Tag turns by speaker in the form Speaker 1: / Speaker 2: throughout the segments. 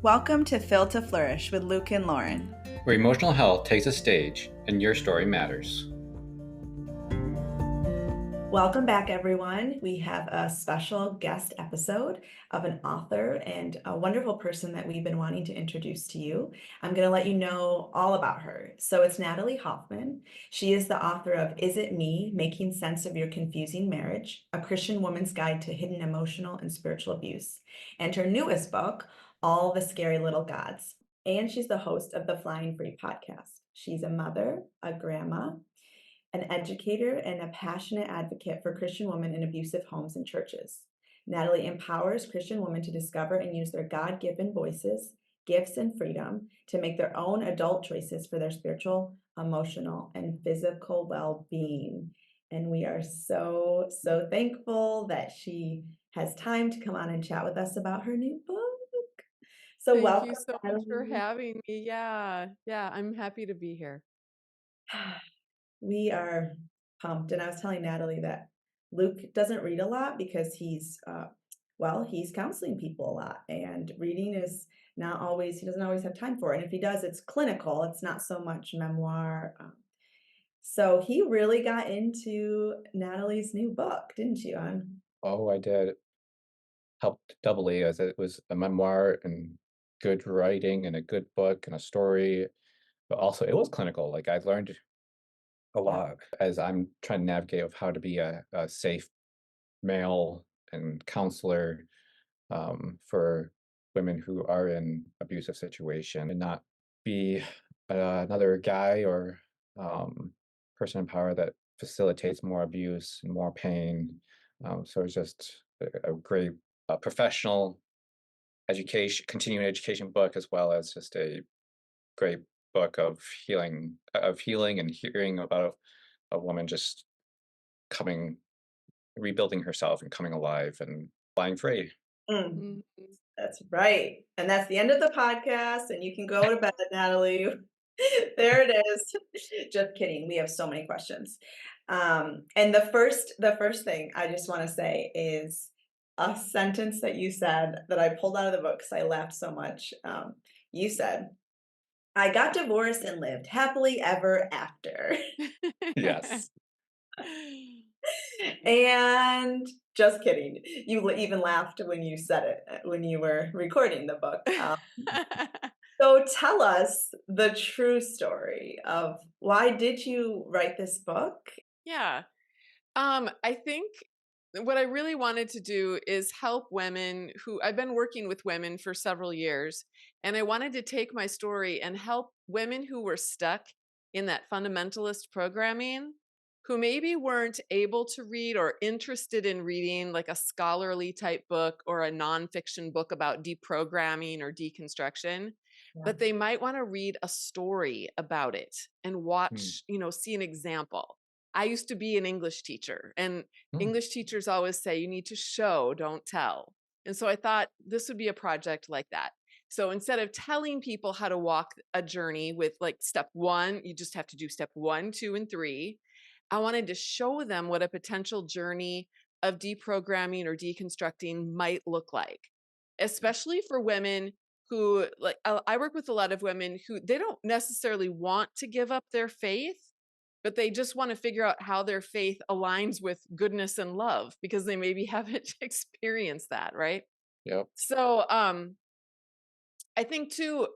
Speaker 1: Welcome to Phil to Flourish with Luke and Lauren,
Speaker 2: where emotional health takes a stage and your story matters.
Speaker 1: Welcome back, everyone. We have a special guest episode of an author and a wonderful person that we've been wanting to introduce to you. I'm going to let you know all about her. So it's Natalie Hoffman. She is the author of Is It Me? Making Sense of Your Confusing Marriage, a Christian Woman's Guide to Hidden Emotional and Spiritual Abuse, and her newest book, All the Scary Little Gods. And she's the host of the Flying Free podcast. She's a mother, a grandma, an educator, and a passionate advocate for Christian women in abusive homes and churches. Natalie empowers Christian women to discover and use their God-given voices, gifts, and freedom to make their own adult choices for their spiritual, emotional, and physical well-being. And we are so thankful that she has time to come on and chat with us about her new book. So welcome.
Speaker 3: Thank you so much for having me. Yeah, I'm happy to be here.
Speaker 1: We are pumped. And I was telling Natalie that Luke doesn't read a lot because he's counseling people a lot, and reading is not always, he doesn't always have time for it. And if he does, it's clinical. It's not so much memoir. So he really got into Natalie's new book, didn't you, An?
Speaker 2: Oh, I did. Helped doubly as it was a memoir and good writing and a good book and a story, but also it was clinical. Like I learned a lot as I'm trying to navigate of how to be a safe male and counselor for women who are in abusive situation and not be another guy or person in power that facilitates more abuse and more pain. So it's just a great professional education, continuing education book, as well as just a great book of healing and hearing about a woman just rebuilding herself and coming alive and flying free.
Speaker 1: Mm, that's right. And that's the end of the podcast, and you can go to bed, Natalie. There it is. Just kidding. We have so many questions. And the first thing I just want to say is a sentence that you said that I pulled out of the book because I laughed so much. You said, "I got divorced and lived happily ever after."
Speaker 2: Yes.
Speaker 1: And just kidding. You even laughed when you said it when you were recording the book. So tell us the true story of why did you write this book?
Speaker 3: Yeah. I think what I really wanted to do is help women who I've been working with women for several years, and I wanted to take my story and help women who were stuck in that fundamentalist programming, who maybe weren't able to read or interested in reading like a scholarly type book or a nonfiction book about deprogramming or deconstruction,
Speaker 1: Yeah.
Speaker 3: but they might want to read a story about it and watch, see an example. I used to be an English teacher, and English teachers always say you need to show, don't tell. And so I thought this would be a project like that. So instead of telling people how to walk a journey with like step one, you just have to do step 1, 2, and 3. I wanted to show them what a potential journey of deprogramming or deconstructing might look like, especially for women who, like, I work with a lot of women who they don't necessarily want to give up their faith, but they just want to figure out how their faith aligns with goodness and love because they maybe haven't experienced that, right?
Speaker 2: Yep.
Speaker 3: So I think too,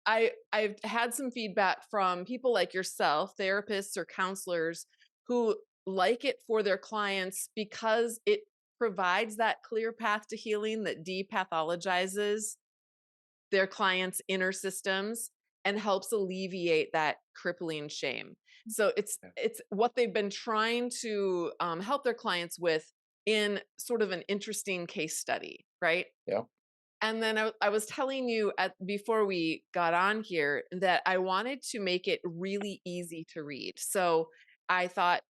Speaker 3: I've had some feedback from people like yourself, therapists or counselors, who like it for their clients because it provides that clear path to healing that depathologizes their clients' inner systems and helps alleviate that crippling shame. So it's what they've been trying to help their clients with in sort of an interesting case study, right?
Speaker 2: Yeah.
Speaker 3: And then I was telling you before we got on here that I wanted to make it really easy to read. So I thought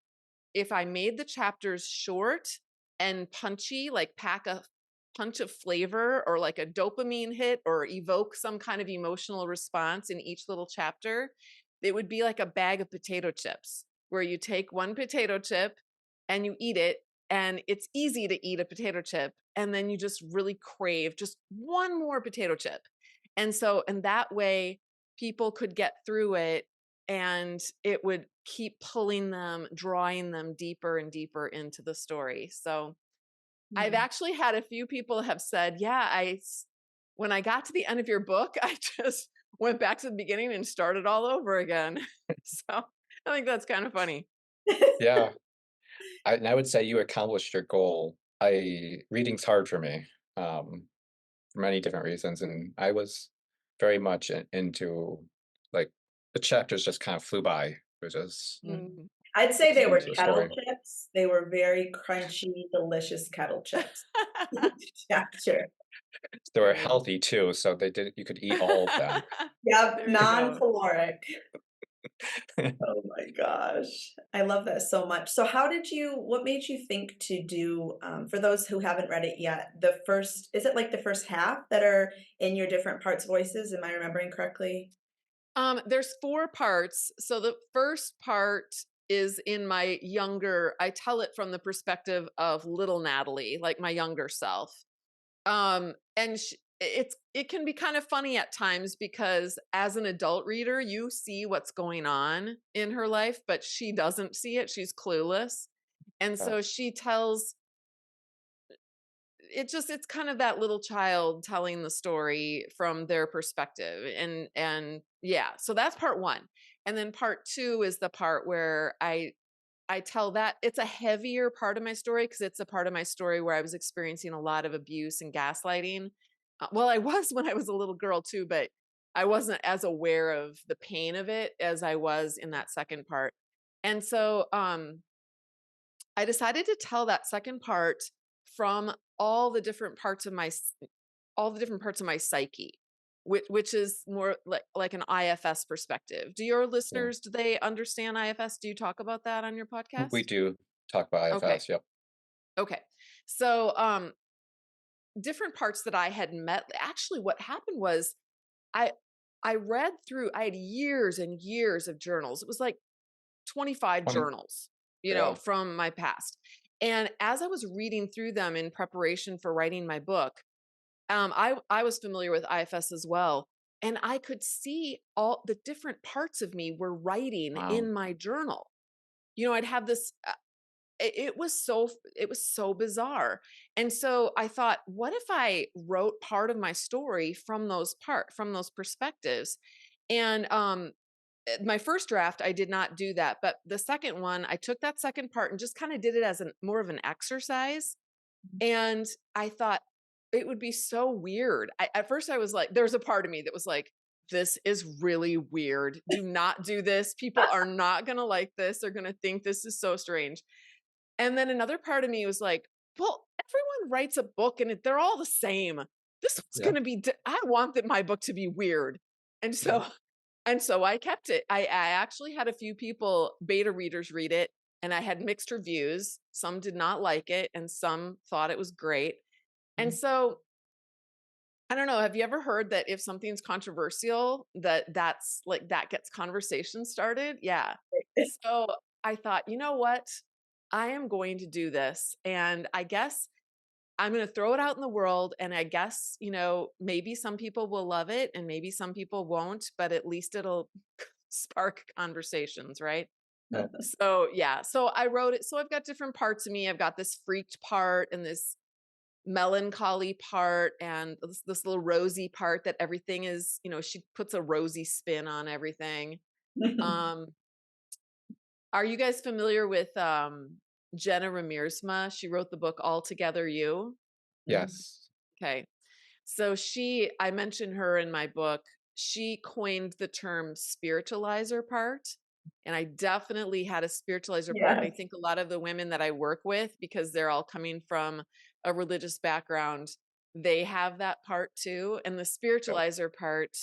Speaker 3: if I made the chapters short and punchy, like pack a punch of flavor or like a dopamine hit or evoke some kind of emotional response in each little chapter, it would be like a bag of potato chips where you take one potato chip and you eat it, and it's easy to eat a potato chip, and then you just really crave just one more potato chip. And that way people could get through it, and it would keep pulling them, drawing them deeper and deeper into the story. So I've actually had a few people have said, yeah, when I got to the end of your book, I just went back to the beginning and started all over again. So I think that's kind of funny.
Speaker 2: Yeah. And I would say you accomplished your goal. Reading's hard for me, um, for many different reasons, and I was very much into, like, the chapters just kind of flew by. It was just
Speaker 3: Mm.
Speaker 1: I'd say they
Speaker 2: getting
Speaker 1: were
Speaker 2: into the
Speaker 1: kettle
Speaker 2: story.
Speaker 1: chips. They were very crunchy, delicious kettle chips. Yeah, sure.
Speaker 2: They were
Speaker 3: Funny.
Speaker 2: healthy too, so you could eat all of them.
Speaker 1: Yep,
Speaker 3: There you go.
Speaker 1: non-caloric. Oh my gosh. I love that so much. So what made you think to do, for those who haven't read it yet, is it like the first half that are in your different parts voices? Am I remembering correctly?
Speaker 3: There's 4 parts. So the first part is I tell it from the perspective of little Natalie, like my younger self. And it can be kind of funny at times because as an adult reader, you see what's going on in her life, but she doesn't see it. She's clueless. And
Speaker 2: Uh,
Speaker 3: so she tells it's kind of that little child telling the story from their perspective. And yeah, so that's part 1. And then part 2 is the part where I tell that it's a heavier part of my story because it's a part of my story where I was experiencing a lot of abuse and gaslighting. Well, I was when I was a little girl too, but I wasn't as aware of the pain of it as I was in that second part. And so I decided to tell that second part from all the different parts of all the different parts of my psyche, which is more like an IFS perspective. Do your
Speaker 2: yeah.
Speaker 3: listeners, do they understand IFS? Do you talk about that on your
Speaker 2: We
Speaker 3: podcast?
Speaker 2: do talk about
Speaker 3: Okay.
Speaker 2: IFS, yep.
Speaker 3: Okay. So different parts that I had met, actually what happened was I I had years and years of journals. It was like 25
Speaker 2: 20
Speaker 3: journals,
Speaker 2: yeah.
Speaker 3: from my past. And as I was reading through them in preparation for writing my book, I was familiar with IFS as well. And I could see all the different parts of me were writing
Speaker 2: Wow.
Speaker 3: in my journal. I'd have this, it was so bizarre. And so I thought, what if I wrote part of my story from those perspectives? And my first draft, I did not do that, but the second one, I took that second part and just kind of did it as more of an exercise. And I thought it would be so weird. At first, I was like, there was a part of me that was like, this is really weird. Do not do this. People are not going to like this. They're going to think this is so strange. And then another part of me was like, well, everyone writes a book and they're all the same. This one's
Speaker 2: Yeah,
Speaker 3: going to I want my book to be weird. And
Speaker 2: yeah.
Speaker 3: so I kept it. I actually had a few people, beta readers, read it, and I had mixed reviews. Some did not like it, and some thought it was great. And
Speaker 2: Mhm.
Speaker 3: so I don't know. Have you ever heard that if something's controversial, that gets conversation started? Yeah. So I thought, you know what? I am going to do this, and I guess I'm going to throw it out in the world. And I guess, maybe some people will love it and maybe some people won't, but at least it'll spark conversations, right?
Speaker 2: Yeah,
Speaker 3: So, yeah. So I wrote it. So I've got different parts of me. I've got this freaked part and this melancholy part and this little rosy part that everything is, she puts a rosy spin on everything. Um, are you guys familiar with Jenna Ramirsma? She wrote the book All Together You.
Speaker 2: yes.
Speaker 3: Okay. So I mentioned her in my book. She coined the term spiritualizer part. And I definitely had a spiritualizer part. And I
Speaker 1: Yes.
Speaker 3: think a lot of the women that I work with, because they're all coming from a religious background, they have that part too. And the
Speaker 2: Yep.
Speaker 3: spiritualizer part,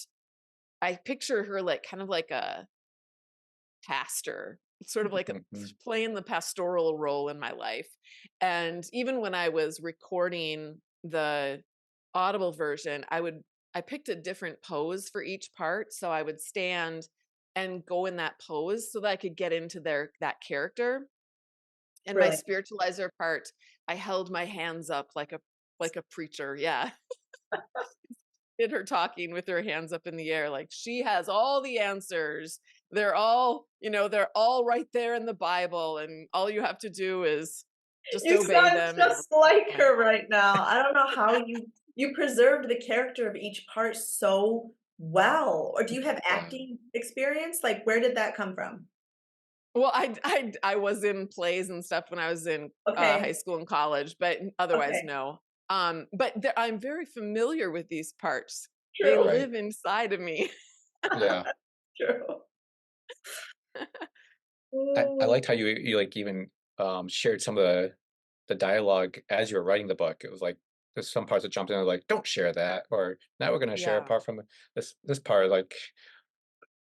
Speaker 3: I picture her like kind of like a pastor, sort of like
Speaker 2: Mhm.
Speaker 3: playing the pastoral role in my life. And even when I was recording the Audible version, I picked a different pose for each part. So I would stand and go in that pose so that I could get into that character. And my
Speaker 1: Brilliant.
Speaker 3: spiritualizer part, I held my hands up like a preacher. Yeah. did her talking with her hands up in the air, like she has all the answers. They're all, they're all right there in the Bible, and all you have to do is just
Speaker 1: You
Speaker 3: obey
Speaker 1: sound
Speaker 3: them. And
Speaker 1: just like
Speaker 3: fine.
Speaker 1: her right now. I don't know how you preserved the character of each part so well. Or do you have
Speaker 2: Yeah.
Speaker 1: acting experience? Like, where did that come from?
Speaker 3: Well, I was in plays and stuff when I was in high
Speaker 1: Okay,
Speaker 3: school and college, but otherwise
Speaker 1: okay,
Speaker 3: no. But I'm very familiar with these parts. They
Speaker 1: true,
Speaker 2: Right.
Speaker 3: live inside of me.
Speaker 2: Yeah.
Speaker 1: true.
Speaker 2: I
Speaker 1: Ooh,
Speaker 2: liked how you like even shared some of the dialogue as you were writing the book. It was like there's some parts that jumped in like, don't share that, or now we're gonna share
Speaker 3: Yeah.
Speaker 2: apart from this part, like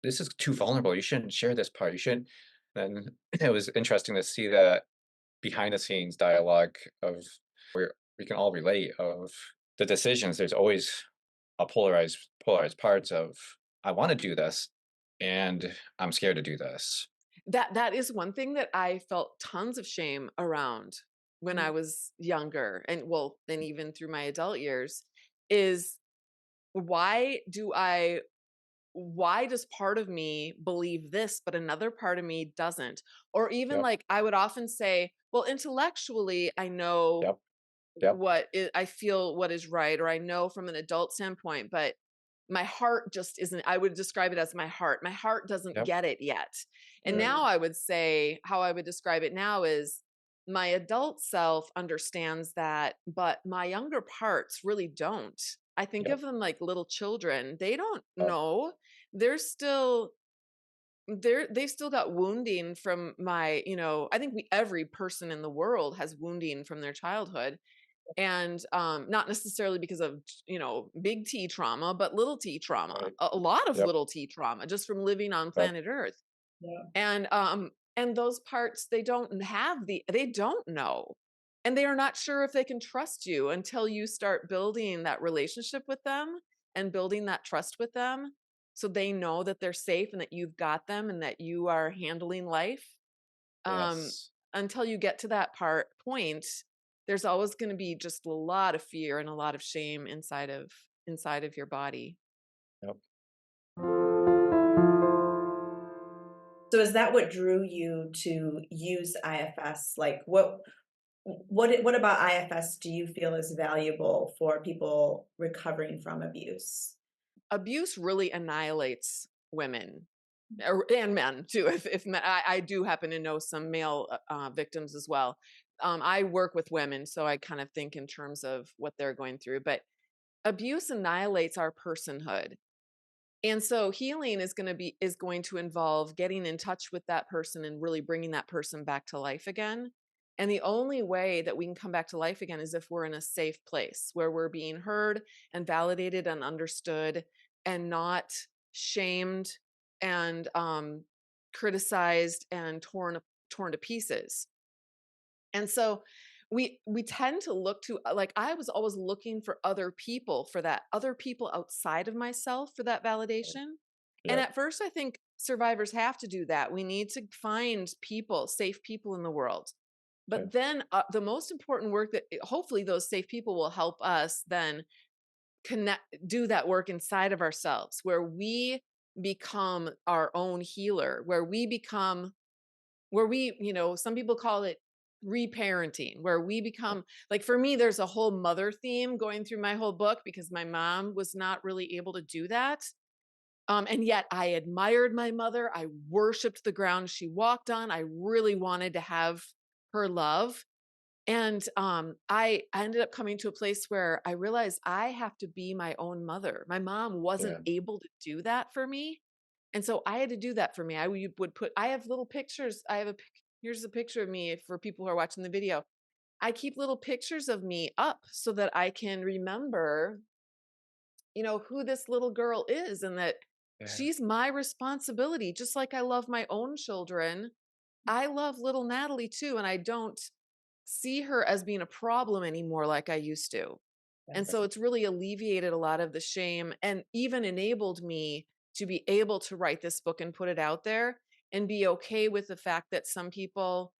Speaker 2: this is too vulnerable. You shouldn't share this part. You shouldn't. And it was interesting to see that behind the scenes dialogue of where we can all relate of the decisions. There's always a polarized parts of I want to do this and I'm scared to do this.
Speaker 3: That is one thing that I felt tons of shame around when I
Speaker 1: mm,
Speaker 3: was younger, and well, and even through my adult years, is why do I why does part of me believe this, but another part of me doesn't? Or even
Speaker 2: Yep.
Speaker 3: like I would often say, well, intellectually, I know
Speaker 2: Yep. Yep.
Speaker 3: I feel what is right, or I know from an adult standpoint, but my heart just isn't. I would describe it as my heart doesn't
Speaker 2: Yep.
Speaker 3: get it yet. And
Speaker 2: Right.
Speaker 3: now I would say how I would describe it now is my adult self understands that, but my younger parts really don't. I think
Speaker 2: Yep.
Speaker 3: of them like little children. They don't
Speaker 2: Yep.
Speaker 3: know. They're still they've still got wounding from my, I think every person in the world has wounding from their childhood, and not necessarily because of big T trauma, but little T trauma,
Speaker 2: Right.
Speaker 3: a lot of
Speaker 2: Yep.
Speaker 3: little T trauma just from living on
Speaker 2: Yep.
Speaker 3: planet Earth.
Speaker 1: yeah,
Speaker 3: And those parts, they don't know, and they are not sure if they can trust you until you start building that relationship with them and building that trust with them, so they know that they're safe and that you've got them and that you are handling life. um,
Speaker 2: Yes.
Speaker 3: until you get to that point, there's always going to be just a lot of fear and a lot of shame inside of your body.
Speaker 2: Yep.
Speaker 1: so is that what drew you to use IFS? Like, what about IFS do you feel is valuable for people recovering from abuse?
Speaker 3: Abuse really annihilates women, and men too. If I do happen to know some male victims as well. I work with women, so I kind of think in terms of what they're going through. But abuse annihilates our personhood. And so healing is going to involve getting in touch with that person and really bringing that person back to life again. And the only way that we can come back to life again is if we're in a safe place where we're being heard and validated and understood, and not shamed and criticized and torn to pieces. And so we tend to look to, like, I was always looking for other people, for that other people outside of myself, for that validation. And
Speaker 2: Yep.
Speaker 3: at first I think survivors have to do that. We need to find people, safe people in the world.
Speaker 2: Right.
Speaker 3: But then the most important work that hopefully those safe people will help us then do that work inside of ourselves, where we become our own healer, where we, some people call it reparenting, where we become, like, for me, there's a whole mother theme going through my whole book because my mom was not really able to do that. And yet I admired my mother. I worshiped the ground she walked on. I really wanted to have her love. And I ended up coming to a place where I realized I have to be my own mother. My mom wasn't
Speaker 2: Yeah.
Speaker 3: able to do that for me. And so I had to do that for me. I have little pictures. Here's a picture of me for people who are watching the video. I keep little pictures of me up so that I can remember, who this little girl is, and that
Speaker 2: Yeah.
Speaker 3: she's my responsibility. Just like I love my own children, I love little Natalie too. And I don't see her as being a problem anymore like I used to. And
Speaker 1: Yes.
Speaker 3: so it's really alleviated a lot of the shame and even enabled me to be able to write this book and put it out there and be okay with the fact that some people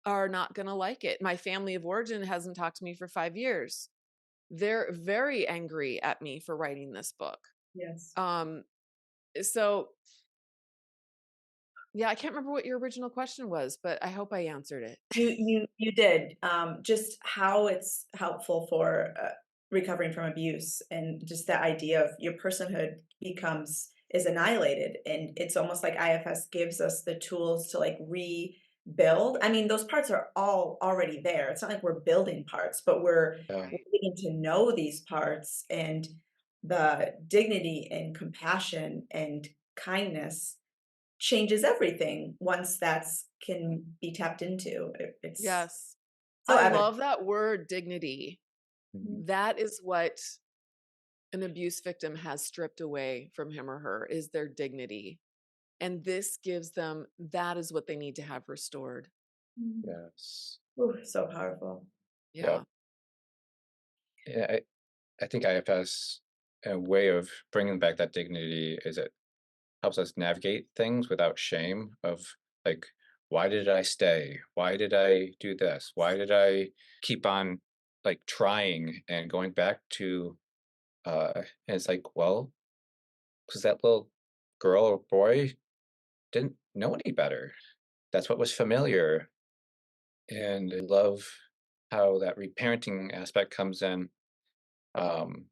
Speaker 3: are not going to like it. My family of origin hasn't talked to me for 5 years. they're very angry at me for writing this book.
Speaker 1: Yes.
Speaker 3: Um, so yeah, I can't remember what your original question was, but I hope I answered it.
Speaker 1: You did, just how it's helpful for, recovering from abuse, and just that idea of your personhood is annihilated, and it's almost like IFS gives us the tools to, like, rebuild. I mean, those parts are all already there. It's not like we're building parts, but
Speaker 2: Yeah.
Speaker 1: we're getting to know these parts, and the dignity and compassion and kindness changes everything once that's can be tapped into. It's
Speaker 3: Yes.
Speaker 1: so
Speaker 3: I
Speaker 1: evident.
Speaker 3: love that word dignity.
Speaker 2: Mhm.
Speaker 3: That is what an abuse victim has stripped away from him or her is their dignity. And this gives them that is what they need to have restored.
Speaker 1: Mhm.
Speaker 2: Yes.
Speaker 1: Ooh, so powerful.
Speaker 2: Yeah.
Speaker 3: Yeah.
Speaker 2: Yeah, I think IFS, a way of bringing back that dignity is it helps us navigate things without shame of like, why did I stay? Why did I do this? Why did I keep on like trying and going back to and it's like, well, because that little girl or boy didn't know any better. That's what was familiar. And I love how that reparenting aspect comes in. Um,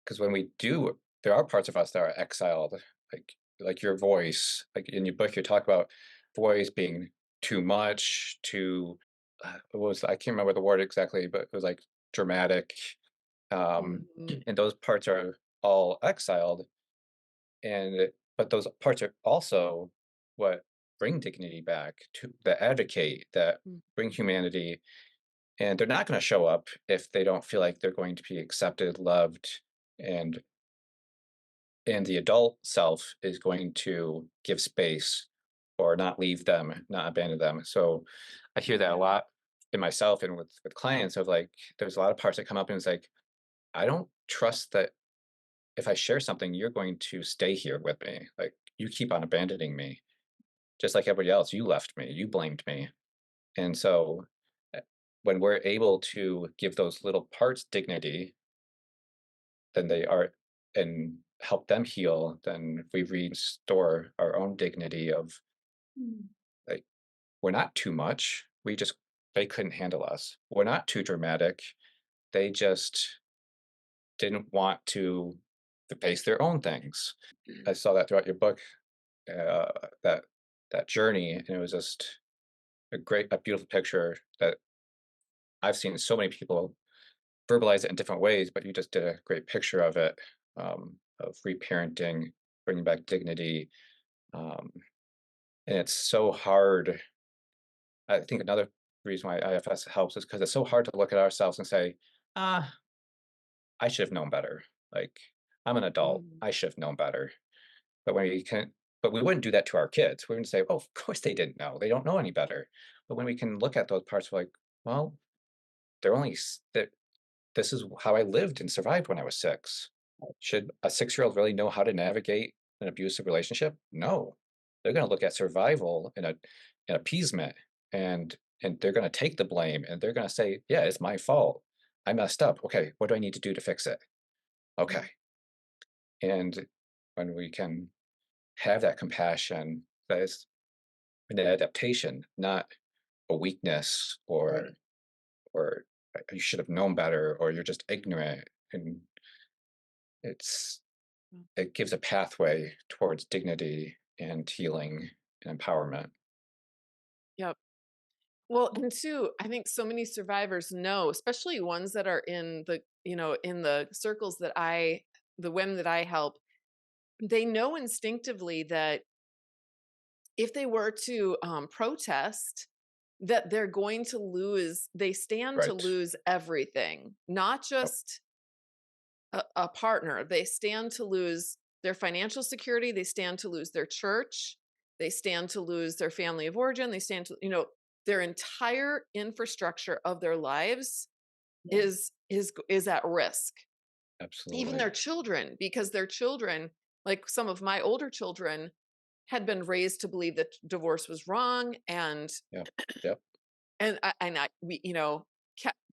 Speaker 2: because when we do, there are parts of us that are exiled, like your voice. Like in your book, you talk about voice being too much, too. It was I can't remember the word exactly, but it was like dramatic.
Speaker 3: Mhm.
Speaker 2: And those parts are all exiled, but those parts are also what bring dignity back to that advocate that
Speaker 3: Mm.
Speaker 2: bring humanity, and they're not going to show up if they don't feel like they're going to be accepted, loved, and the adult self is going to give space or not leave them, not abandon them. So I hear that a lot in myself and with clients of like, there's a lot of parts that come up and it's like, I don't trust that if I share something, you're going to stay here with me. Like you keep on abandoning me, just like everybody else. You left me, you blamed me. And so uh, when we're able to give those little parts dignity, then they are and help them heal, then we restore our own dignity of
Speaker 1: Mm.
Speaker 2: like we're not too much. We just they couldn't handle us. We're not too dramatic. They just didn't want to face their own things. I saw that throughout your book, uh, that that journey, and it was just a beautiful picture that I've seen so many people verbalize it in different ways, but you just did a great picture of reparenting, bringing back dignity. Um, and it's so hard. I think another reason why IFS helps is because it's so hard to look at ourselves and say, ah, I should have known better. Like, I'm an adult.
Speaker 3: Mhm.
Speaker 2: I should have known better. But when we can, but we wouldn't do that to our kids. We wouldn't say, oh, of course they didn't know. They don't know any better. But when we can look at those parts, we're like, well, they're only that this is how I lived and survived when I was 6. Should a 6-year-old really know how to navigate an abusive relationship? No. They're gonna look at survival and appeasement, and they're gonna take the blame, and they're gonna say, "Yeah, it's my fault. I messed up. Okay, what do I need to do to fix it?"
Speaker 3: Mm.
Speaker 2: Okay. And when we can have that compassion, that is an adaptation, not a weakness
Speaker 1: Right.
Speaker 2: or you should have known better or you're just ignorant. And it's
Speaker 3: Mm.
Speaker 2: it gives a pathway towards dignity and healing and empowerment.
Speaker 3: Yep. Well, and two, I think so many survivors know, especially ones that are in in the circles the women that I help, they know instinctively that if they were to protest, that they're going to lose, they stand to
Speaker 2: Right.
Speaker 3: lose everything, not
Speaker 2: Yep.
Speaker 3: just a partner. They stand to lose their financial security, they stand to lose their church, they stand to lose their family of origin, they stand to, their entire infrastructure of their lives
Speaker 1: Yes.
Speaker 3: is at risk. Even
Speaker 2: Absolutely.
Speaker 3: their children, because their children, like some of my older children, had been raised to believe that divorce was wrong, and
Speaker 2: Yep. Yep.
Speaker 3: we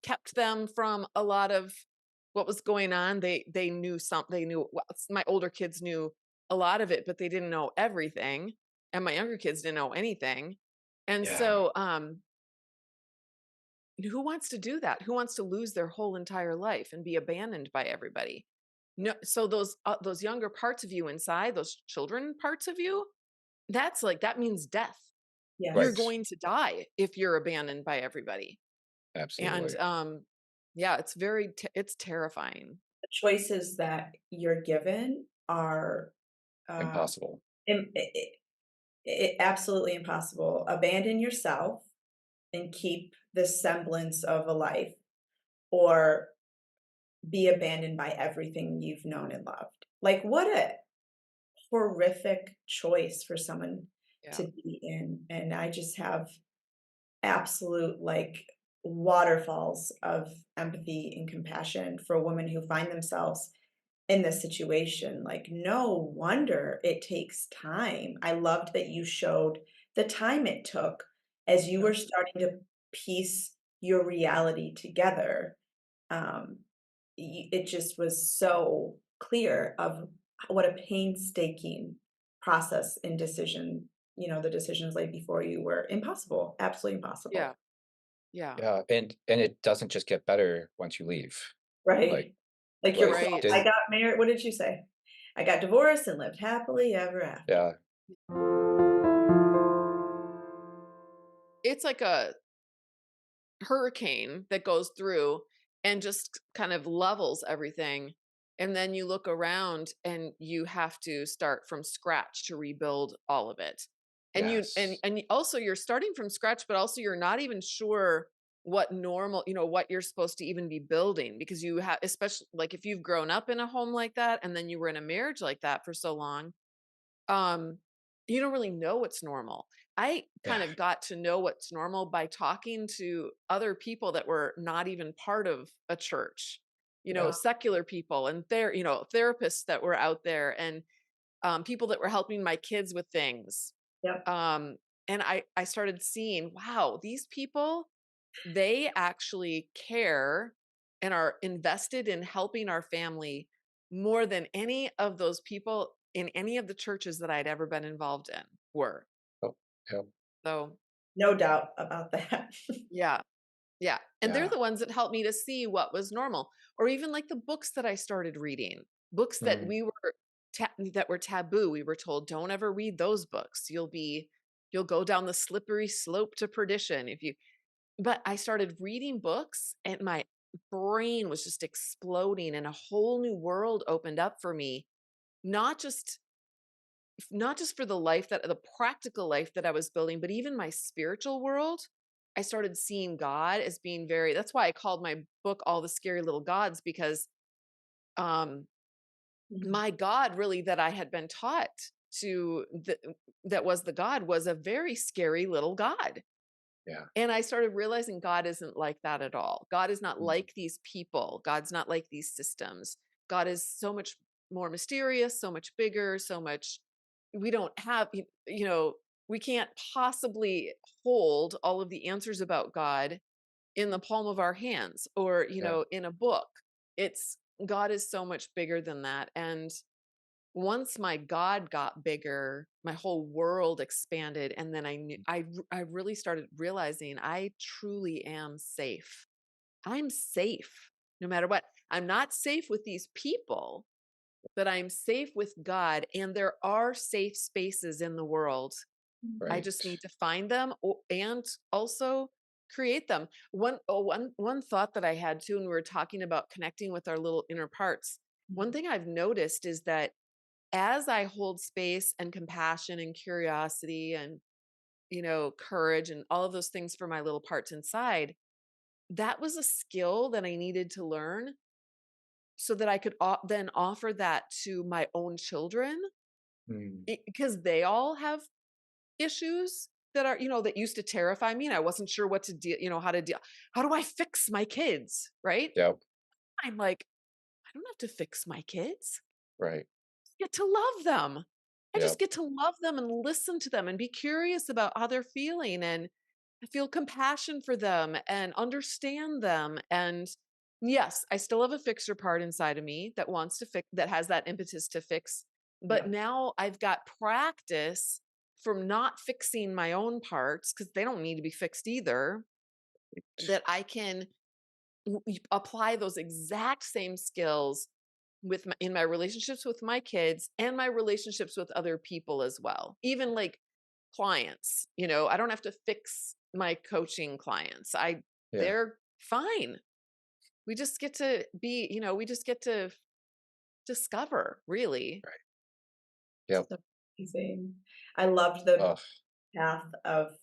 Speaker 3: kept them from a lot of what was going on. They knew, well, my older kids knew a lot of it, but they didn't know everything. And my younger kids didn't know anything. And
Speaker 2: Yeah.
Speaker 3: so, who wants to do that? Who wants to lose their whole entire life and be abandoned by everybody? No, so those younger parts of you inside, those children parts of you, that means death. You're
Speaker 1: Yes.
Speaker 2: Right.
Speaker 3: going to die if you're abandoned by everybody. And
Speaker 2: Absolutely.
Speaker 3: yeah, it's terrifying.
Speaker 1: The choices that you're given are uh,
Speaker 2: Impossible.
Speaker 1: absolutely impossible. Abandon yourself and keep the semblance of a life, or be abandoned by everything you've known and loved. Like, what a horrific choice for someone
Speaker 3: Yeah.
Speaker 1: to be in. And I just have absolute, like, waterfalls of empathy and compassion for women who find themselves in this situation. Like, no wonder it takes time. I loved that you showed the time it took as you
Speaker 3: Yeah.
Speaker 1: were starting to piece your reality together. Um, it just was so clear of what a painstaking process and decision, the decisions laid before you were impossible, absolutely
Speaker 3: Yeah.
Speaker 1: impossible.
Speaker 3: Yeah.
Speaker 2: Yeah, and it doesn't just get better once you leave. Like
Speaker 1: Right. Like your
Speaker 2: like
Speaker 1: quote,
Speaker 3: Right.
Speaker 1: I
Speaker 2: did
Speaker 1: got married, what did you say? I got divorced and lived happily ever after.
Speaker 2: yeah,
Speaker 3: It's like a hurricane that goes through and just kind of levels everything. And then you look around and you have to start from scratch to rebuild all of it. And
Speaker 2: yes.
Speaker 3: also you're starting from scratch, but also you're not even sure what normal, what you're supposed to even be building, because you have, especially like if you've grown up in a home like that and then you were in a marriage like that for so long, um, you don't really know what's normal. I
Speaker 2: Yeah,
Speaker 3: kind of got to know what's normal by talking to other people that were not even part of a church,
Speaker 2: yeah,
Speaker 3: secular people and therapists that were out there, and people that were helping my kids with things.
Speaker 1: Yep.
Speaker 3: Um, and I started seeing, wow, these people, they actually care and are invested in helping our family more than any of those people in any of the churches that I'd ever been involved in were.
Speaker 2: oh, yeah,
Speaker 3: So,
Speaker 1: No doubt about that.
Speaker 3: yeah, yeah. And they're
Speaker 2: yeah,
Speaker 3: the ones that helped me to see what was normal, or even like the books that I started reading, books that
Speaker 2: mm,
Speaker 3: that were taboo. We were told, don't ever read those books. You'll go down the slippery slope to perdition if you. But I started reading books and my brain was just exploding and a whole new world opened up for me, not just for the practical life that I was building, but even my spiritual world. I started seeing God as being very, that's why I called my book All the Scary Little Gods, because um
Speaker 1: Mhm.
Speaker 3: my God really that I had been taught to that was the God was a very scary little God.
Speaker 2: yeah,
Speaker 3: And I started realizing God isn't like that at all. God is not
Speaker 2: mm,
Speaker 3: like these people. God's not like these systems. God is so much more mysterious, so much bigger, so much we don't have, we can't possibly hold all of the answers about God in the palm of our hands or,
Speaker 2: yeah,
Speaker 3: in a book. It's God is so much bigger than that. And once my God got bigger, my whole world expanded, and then I knew I really started realizing I truly am safe. I'm safe no matter what. I'm not safe with these people, but I'm safe with God, and there are safe spaces in the world. I
Speaker 2: right.
Speaker 3: just need to find them and also create them. One thought that I had too, when we were talking about connecting with our little inner parts, one thing I've noticed is that as I hold space and compassion and curiosity and, courage and all of those things for my little parts inside, that was a skill that I needed to learn so that I could then offer that to my own children,
Speaker 2: Mm,
Speaker 3: because they all have issues that are, that used to terrify me. And I wasn't sure what to deal, how to deal. How do I fix my kids? Right.
Speaker 2: yep,
Speaker 3: I'm like, I don't have to fix my kids.
Speaker 2: right,
Speaker 3: Get to love them. I just
Speaker 2: yep,
Speaker 3: get to love them and listen to them and be curious about how they're feeling. And feel compassion for them and understand them. And yes, I still have a fixer part inside of me that wants to fix, that has that impetus to fix. But
Speaker 1: Yeah.
Speaker 3: now I've got practice from not fixing my own parts because they don't need to be fixed either, that I can apply those exact same skills with in my relationships with my kids and my relationships with other people as well. Even like clients, I don't have to fix my coaching clients.
Speaker 2: Yeah.
Speaker 3: They're fine. We just get to be, we just get to discover, really.
Speaker 2: Right. Yep.
Speaker 1: So amazing. I loved the
Speaker 2: Oh,
Speaker 1: path of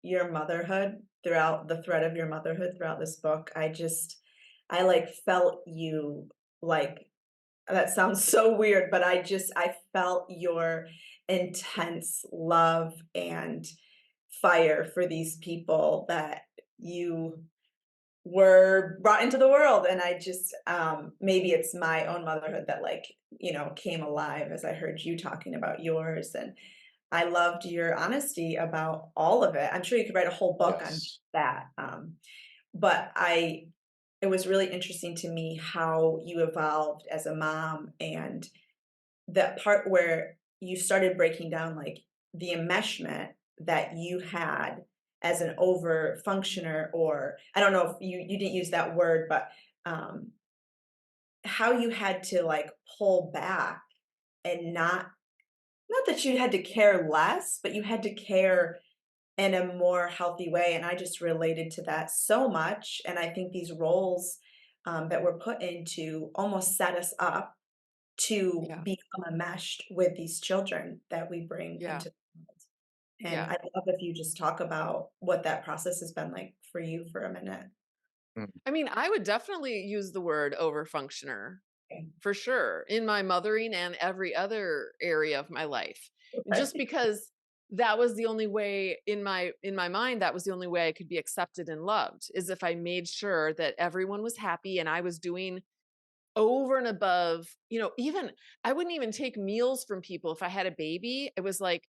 Speaker 1: your motherhood throughout the thread of your motherhood throughout this book. I like felt you like that sounds so weird, but I felt your intense love and fire for these people that you were brought into the world. And maybe it's my own motherhood that came alive as I heard you talking about yours. And I loved your honesty about all of it. I'm sure you could write a whole book on
Speaker 2: yes.
Speaker 1: that. But it was really interesting to me how you evolved as a mom, and that part where you started breaking down like the enmeshment that you had as an over functioner, or I don't know if you didn't use that word, but um, how you had to like pull back and not that you had to care less, but you had to care in a more healthy way. And I just related to that so much. And I think these roles that we're put into almost set us up to
Speaker 3: Yeah.
Speaker 1: become enmeshed with these children that we bring
Speaker 3: Yeah.
Speaker 1: into the world. And
Speaker 3: Yeah.
Speaker 1: I'd love if you just talk about what that process has been like for you for a minute.
Speaker 2: Mm,
Speaker 3: I mean, I would definitely use the word overfunctioner
Speaker 1: Okay.
Speaker 3: for sure in my mothering and every other area of my life. Just
Speaker 1: Right.
Speaker 3: because that was the only way in my mind, that was the only way I could be accepted and loved, is if I made sure that everyone was happy and I was doing over and above, even I wouldn't even take meals from people if I had a baby. It was like,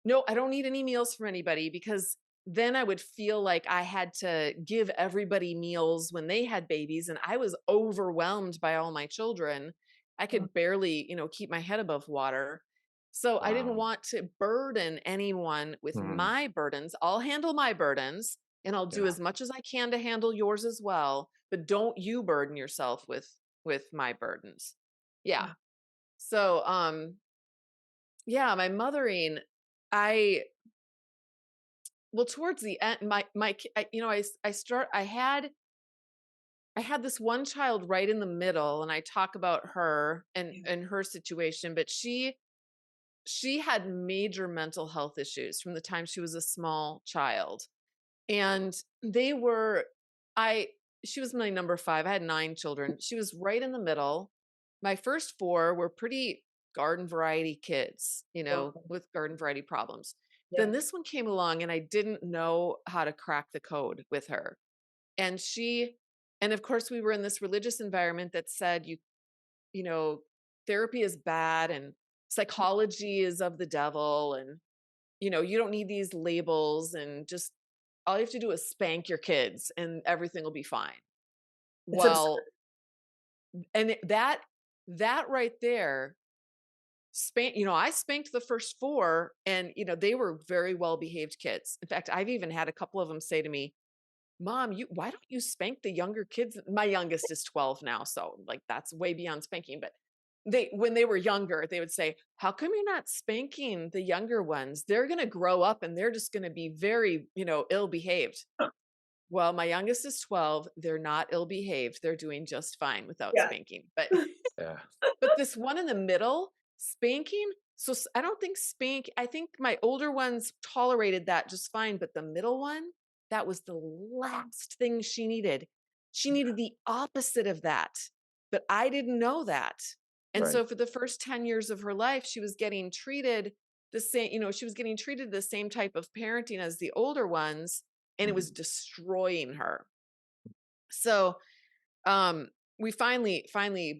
Speaker 3: no, I don't need any meals from anybody, because then I would feel like I had to give everybody meals when they had babies, and I was overwhelmed by all my children. I
Speaker 1: Mm,
Speaker 3: could barely, keep my head above water. So I didn't
Speaker 2: wow.
Speaker 3: want to burden anyone with
Speaker 2: Mm,
Speaker 3: my burdens. I'll handle my burdens and I'll do
Speaker 2: yeah.
Speaker 3: as much as I can to handle yours as well, but don't you burden yourself with my burdens. Yeah.
Speaker 1: yeah.
Speaker 3: So yeah, my mothering, I well, towards the end, I had this one child right in the middle, and I talk about her
Speaker 1: Yeah.
Speaker 3: and her situation, but she had major mental health issues from the time she was a small child. And they were I she was my number 5. I had 9 children. She was right in the middle. My first 4 were pretty garden variety kids,
Speaker 1: Okay.
Speaker 3: with garden variety problems. Then
Speaker 1: Yeah.
Speaker 3: this one came along and I didn't know how to crack the code with her. And of course we were in this religious environment that said you know, therapy is bad and psychology is of the devil, and you don't need these labels, and just all you have to do is spank your kids and everything will be fine.
Speaker 1: It's absurd.
Speaker 3: Well, and that right there, I spanked the first 4, and they were very well behaved kids. In fact, I've even had a couple of them say to me, "Mom, why don't you spank the younger kids?" My youngest is 12 now, so like that's way beyond spanking, but when they were younger, they would say, "How come you're not spanking the younger ones? They're going to grow up and they're just going to be very, ill behaved." Well, my youngest is 12. They're not ill behaved. They're doing just fine without
Speaker 1: Yeah.
Speaker 3: spanking. But
Speaker 2: Yeah.
Speaker 3: but this one in the middle, spanking, so I don't think I think my older ones tolerated that just fine, but the middle one, that was the last thing she needed. She needed the opposite of that, but I didn't know that. And
Speaker 2: Right.
Speaker 3: so for the first 10 years of her life, she was getting treated the same, she was getting treated the same type of parenting as the older ones, and it was
Speaker 2: Mm,
Speaker 3: destroying her. So um we finally,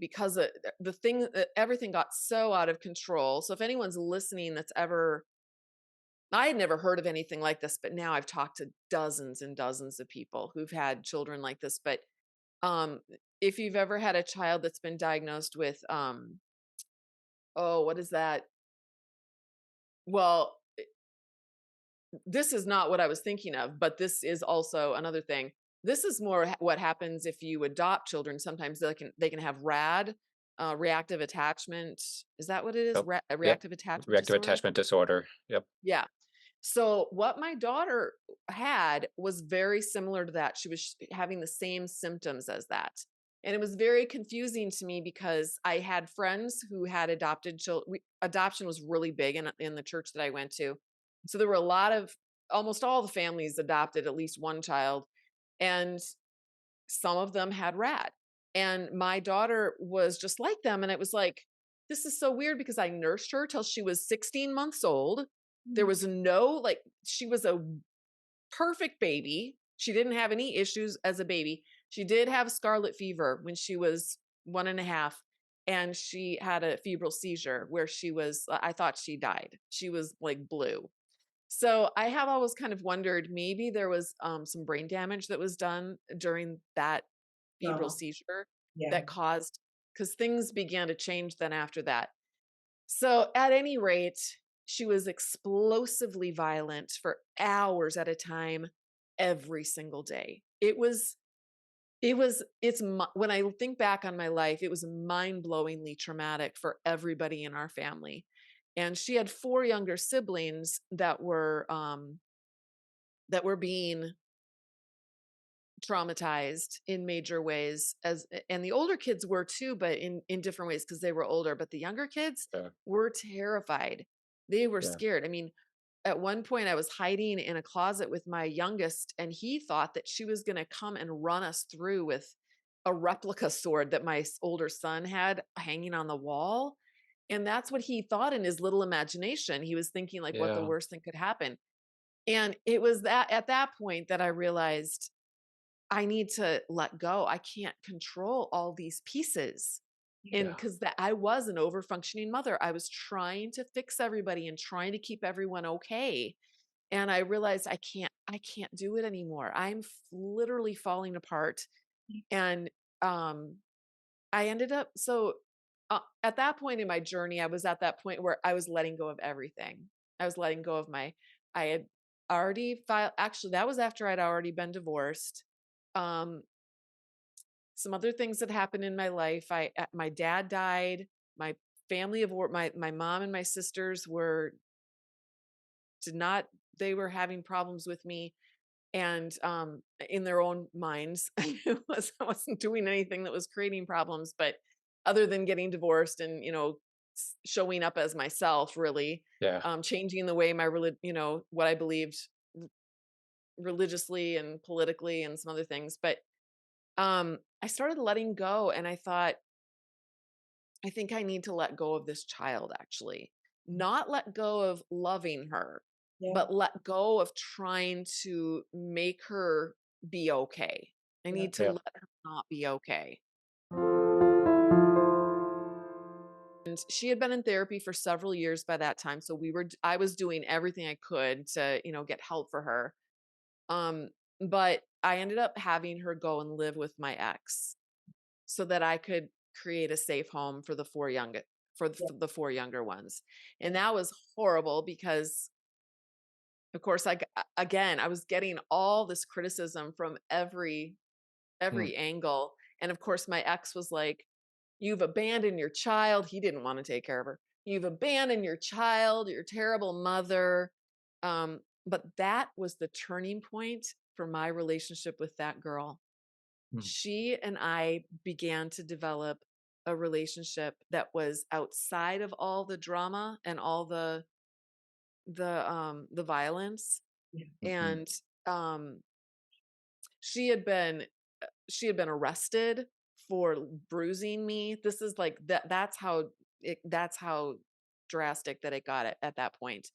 Speaker 3: because the thing, everything got so out of control. So if anyone's listening that's ever I had never heard of anything like this, but now I've talked to dozens and dozens of people who've had children like this. But um, if you've ever had a child that's been diagnosed with, oh, what is that? Well, this is not what I was thinking of, but this is also another thing. This is more what happens if you adopt children. Sometimes they can have RAD, reactive attachment. Is that what it is?
Speaker 2: Yep. Yep.
Speaker 3: Reactive attachment
Speaker 2: Reactive
Speaker 3: disorder.
Speaker 2: attachment disorder. Yep.
Speaker 3: Yeah. So what my daughter had was very similar to that. She was having the same symptoms as that. And it was very confusing to me because I had friends who had adopted children. Adoption was really big in the church that I went to. So there were a lot of, almost all the families adopted at least one child. And some of them had RAD. And my daughter was just like them. And it was like, this is so weird because I nursed her till she was 16 months old. There
Speaker 1: Mm.
Speaker 3: was no, like, she was a perfect baby. She didn't have any issues as a baby. She did have scarlet fever when she was 1.5. And she had a febrile seizure where I thought she died. She was like blue. So I have always kind of wondered, maybe there was some brain damage that was done during that febrile
Speaker 1: Trauma.
Speaker 3: seizure
Speaker 1: Yeah.
Speaker 3: that caused, because things began to change then after that. So at any rate, she was explosively violent for hours at a time every single day. When I think back on my life, it was mind-blowingly traumatic for everybody in our family. And she had 4 younger siblings that were being traumatized in major ways, and the older kids were too, but in different ways because they were older. But the younger kids
Speaker 2: Yeah.
Speaker 3: were terrified. They were
Speaker 2: Yeah.
Speaker 3: scared. I mean, at one point I was hiding in a closet with my youngest, and he thought that she was going to come and run us through with a replica sword that my older son had hanging on the wall. And that's what he thought in his little imagination. He was thinking like what the
Speaker 2: Yeah.
Speaker 3: worst thing could happen. And it was that at that point that I realized I need to let go. I can't control all these pieces. And
Speaker 2: Yeah.
Speaker 3: because that I was an over functioning mother, I was trying to fix everybody and trying to keep everyone okay. And I realized I can't do it anymore. Literally falling apart. And um I ended up at that point in my journey, I was at that point where I was letting go of everything. I was letting go of I had already filed, actually, that was after I'd already been divorced. Um, some other things that happened in my life. My dad died. My family of my mom and my sisters did not, they were having problems with me and in their own minds. I wasn't doing anything that was creating problems, but other than getting divorced and showing up as myself, really
Speaker 2: Yeah.
Speaker 3: changing the way what I believed religiously and politically and some other things. But I started letting go, and I thought, I think I need to let go of this child, actually. Not let go of loving her,
Speaker 1: Yeah.
Speaker 3: but let go of trying to make her be okay. I
Speaker 1: Yeah.
Speaker 3: need to
Speaker 2: Yeah.
Speaker 3: let her not be okay. And she had been in therapy for several years by that time. So I was doing everything I could to, get help for her. Um, but I ended up having her go and live with my ex so that I could create a safe home for
Speaker 1: Yeah.
Speaker 3: the 4 younger ones. And
Speaker 1: Yeah.
Speaker 3: that was horrible because of course again, I was getting all this criticism from
Speaker 2: Mm.
Speaker 3: every angle. And of course my ex was like, "You've abandoned your child." He didn't want to take care of her. "You've abandoned your child. You're a terrible mother." But that was the turning point for my relationship with that girl.
Speaker 2: Mm.
Speaker 3: She and I began to develop a relationship that was outside of all the drama and all the violence.
Speaker 1: Yeah.
Speaker 2: Mhm.
Speaker 3: And um she had been she had been arrested for bruising me. This is like that's how drastic that it got at that point.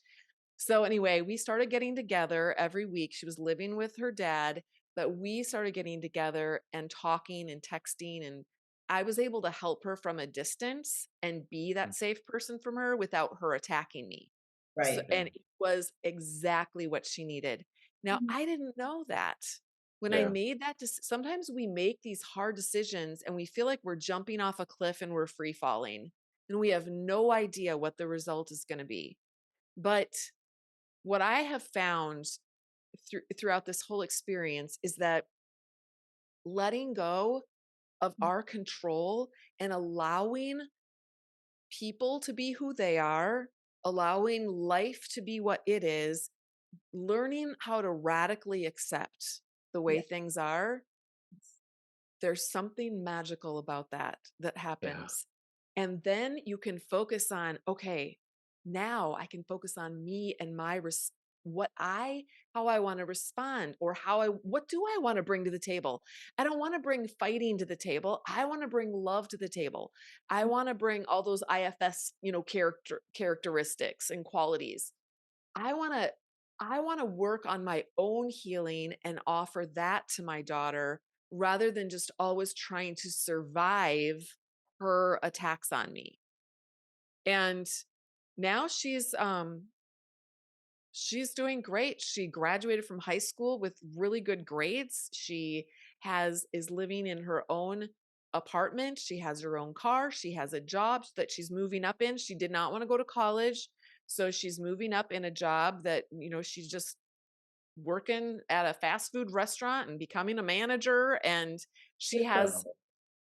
Speaker 3: So anyway, we started getting together every week. She was living with her dad, but we started getting together and talking and texting, and I was able to help her from a distance and be
Speaker 2: Mm.
Speaker 3: that safe person from her without her attacking me. So,
Speaker 1: Right.
Speaker 2: Yeah.
Speaker 3: and it was exactly what she needed. Now,
Speaker 1: Mhm.
Speaker 3: I didn't know that. When I
Speaker 2: Yeah.
Speaker 3: made that, sometimes we make these hard decisions and we feel like we're jumping off a cliff and we're free falling, and we have no idea what the result is going to be. But what I have found throughout this whole experience is that letting go of our control and allowing people to be who they are, allowing life to be what it is, learning how to radically accept the way
Speaker 1: Yeah.
Speaker 3: things are, there's something magical about that
Speaker 2: Yeah.
Speaker 3: happens. And then you can focus on, okay, now I can focus on me and my what I how I want to respond, or what do I want to bring to the table? I don't want to bring fighting to the table. I want to bring love to the table. I want to bring all those IFS, characteristics and qualities. I want to I want to work on my own healing and offer that to my daughter rather than just always trying to survive her attacks on me. And now she's doing great. She graduated from high school with really good grades. She is living in her own apartment. She has her own car. She has a job that she's moving up in. She did not want to go to college, so she's moving up in a job that, she's just working at a fast food restaurant and becoming a manager. And she
Speaker 1: Good for
Speaker 3: has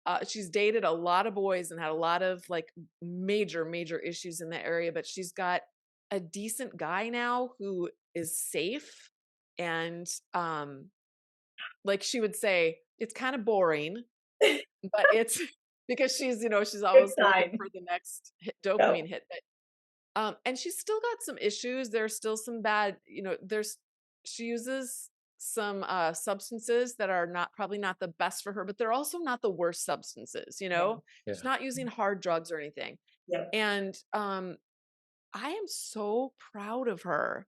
Speaker 1: her.
Speaker 3: she's dated a lot of boys and had a lot of like major, major issues in the area, but she's got a decent guy now who is safe. And like she would say, it's kind of boring, but it's because she's
Speaker 1: Good
Speaker 3: always looking
Speaker 1: sign.
Speaker 3: for the next
Speaker 1: Go.
Speaker 3: dopamine hit. And she's still got some issues. There's still some bad, she uses some substances that are probably not the best for her, but they're also not the worst substances,
Speaker 1: Yeah.
Speaker 3: She's
Speaker 2: Yeah.
Speaker 3: not using hard drugs or anything.
Speaker 1: Yep.
Speaker 3: And I am so proud of her.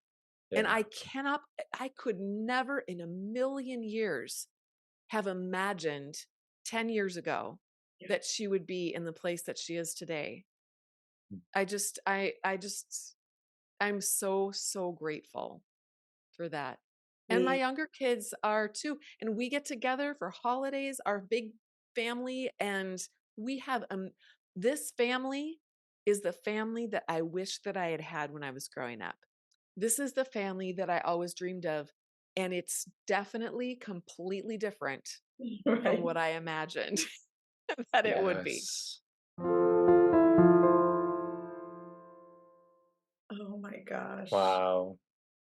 Speaker 3: And
Speaker 2: Yeah.
Speaker 3: I could never in a million years have imagined 10 years ago
Speaker 1: Yeah.
Speaker 3: that she would be in the place that she is today.
Speaker 2: Mm.
Speaker 3: I'm so, so grateful for that. And my
Speaker 1: We
Speaker 3: younger kids are too. And we get together for holidays, our big family, and we have this family is the family that I wish that I had had when I was growing up. This is the family that I always dreamed of. And it's definitely completely different from
Speaker 1: right.
Speaker 3: what I imagined that it would be.
Speaker 2: Yes.
Speaker 1: Oh my gosh.
Speaker 2: Wow.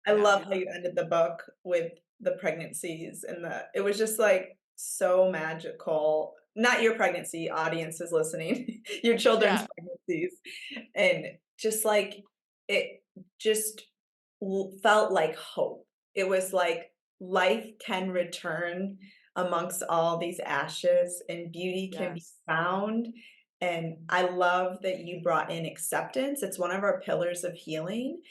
Speaker 1: I
Speaker 3: Yeah.
Speaker 1: love how you ended the book with the pregnancies and it was just like so magical. Not your pregnancy, audience is listening, your children's
Speaker 3: Yeah.
Speaker 1: pregnancies. And just like it just felt like hope. It was like life can return amongst all these ashes and beauty can be
Speaker 3: Yes.
Speaker 1: found. And I love that you brought in acceptance. It's one of our pillars of healing.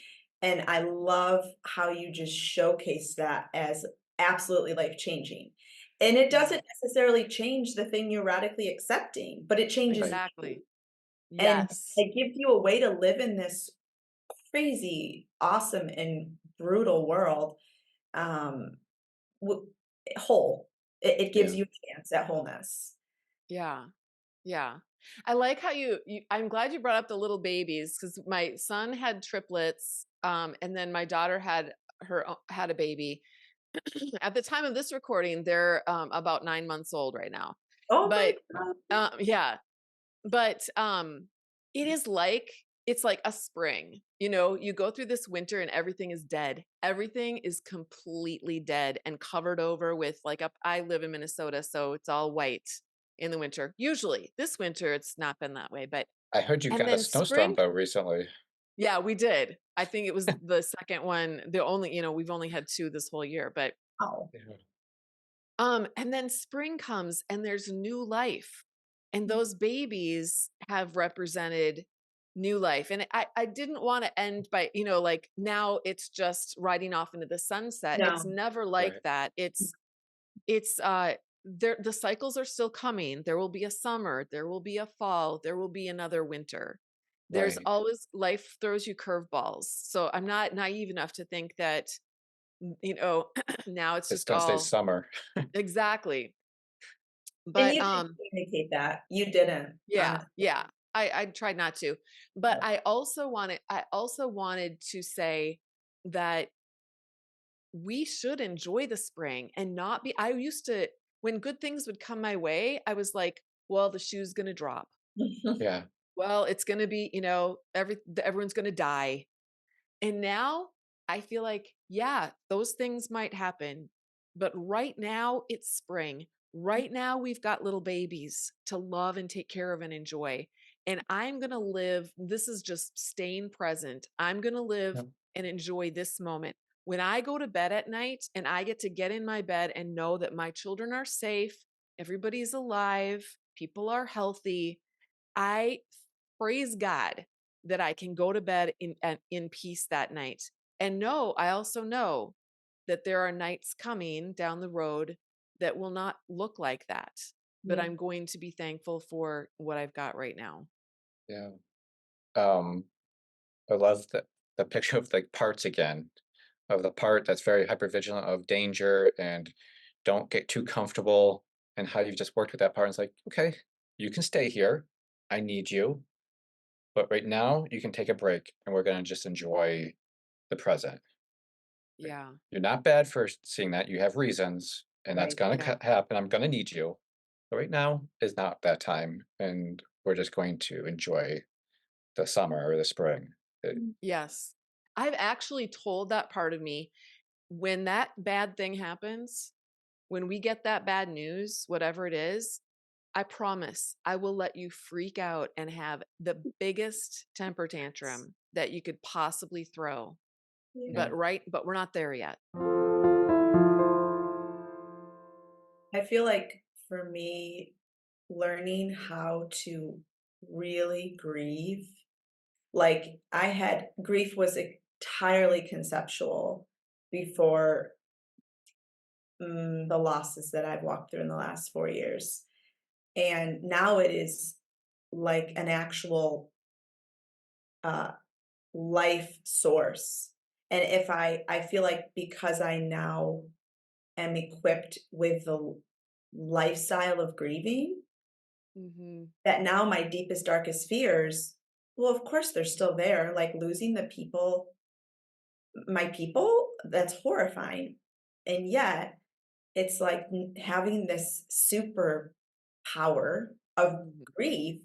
Speaker 1: And I love how you just showcase that as absolutely life changing. And it
Speaker 3: Yeah.
Speaker 1: doesn't necessarily change the thing you're radically accepting, but it changes
Speaker 2: Right.
Speaker 1: you.
Speaker 3: Exactly.
Speaker 1: And
Speaker 3: Yes.
Speaker 1: it gives you a way to live in this crazy, awesome, and brutal world, um, w whole. It gives
Speaker 2: Yeah.
Speaker 1: you a chance at wholeness.
Speaker 3: Yeah. Yeah. I like how I'm glad you brought up the little babies, because my son had triplets, and then my daughter had a baby. At the time of this recording, they're about 9 months old right now.
Speaker 1: Oh my
Speaker 3: But
Speaker 1: god.
Speaker 3: yeah, but it is like it's like a spring. You go through this winter and everything is dead. Everything is completely dead and covered over with I live in Minnesota, so it's all white in the winter. Usually, this winter it's not been that way, but
Speaker 2: I heard you
Speaker 3: and
Speaker 2: got a
Speaker 3: then
Speaker 2: snowstorm
Speaker 3: spring,
Speaker 2: though recently.
Speaker 3: yeah, we did. I think it was the second one. We've only had two this whole year, but
Speaker 1: Wow.
Speaker 2: Yeah.
Speaker 3: and then spring comes and there's new life. And those babies have represented new life. And I didn't want to end by, now it's just riding off into the sunset. It's
Speaker 1: No.
Speaker 3: never like
Speaker 2: Right.
Speaker 3: that. It's the cycles are still coming. There will be a summer, there will be a fall, there will be another winter. There's
Speaker 2: Right.
Speaker 3: always life throws you curveballs. So I'm not naive enough to think that, now it's
Speaker 2: It's
Speaker 3: just
Speaker 2: gonna stay
Speaker 3: all
Speaker 2: summer.
Speaker 3: exactly.
Speaker 1: And
Speaker 3: But
Speaker 1: you didn't communicate that. You didn't,
Speaker 3: yeah,
Speaker 1: honestly.
Speaker 3: yeah. I tried not to. But I also wanted to say that we should enjoy the spring and not be I used to when good things would come my way, I was like, well, the shoe's going to drop.
Speaker 2: Yeah.
Speaker 3: Well, it's going to be, everyone's going to die. And now I feel like, yeah, those things might happen. But right now it's spring. Right now we've got little babies to love and take care of and enjoy. And I'm going to live, this is just staying present. I'm going to live
Speaker 2: Yep.
Speaker 3: and enjoy this moment. When I go to bed at night and I get to get in my bed and know that my children are safe, everybody's alive, people are healthy, I praise God that I can go to bed in peace that night. And I also know that there are nights coming down the road that will not look like that. But
Speaker 1: Yeah.
Speaker 3: I'm going to be thankful for what I've got right now.
Speaker 2: Yeah. Um, I love the picture of like parts again, of the part that's very hyper vigilant of danger and don't get too comfortable, and how you've just worked with that part. And it's like, okay, you can stay here. I need you. But right now, you can take a break and we're going to just enjoy the present. Right?
Speaker 3: Yeah.
Speaker 2: You're not bad for seeing that. You have reasons, and that's
Speaker 1: Right.
Speaker 2: going
Speaker 3: Yeah.
Speaker 2: to happen. I'm going to need you. But right now is not that time. And we're just going to enjoy the summer or the spring.
Speaker 3: Yes. I've actually told that part of me when that bad thing happens, when we get that bad news, whatever it is, I promise I will let you freak out and have the biggest temper tantrum that you could possibly throw.
Speaker 1: Yeah.
Speaker 2: Yeah.
Speaker 3: But we're not there yet.
Speaker 1: I feel like for me, learning how to really grieve, like I had grief was entirely conceptual before the losses that I've walked through in the last 4 years. And now it is like an actual uh, life source. And if I feel like because I now am equipped with the lifestyle of grieving,
Speaker 3: Mhm.
Speaker 1: that now my deepest, darkest fears, well, of course, they're still there, like losing the people, my people, that's horrifying. And yet, it's like having this super power of
Speaker 3: Mhm.
Speaker 1: grief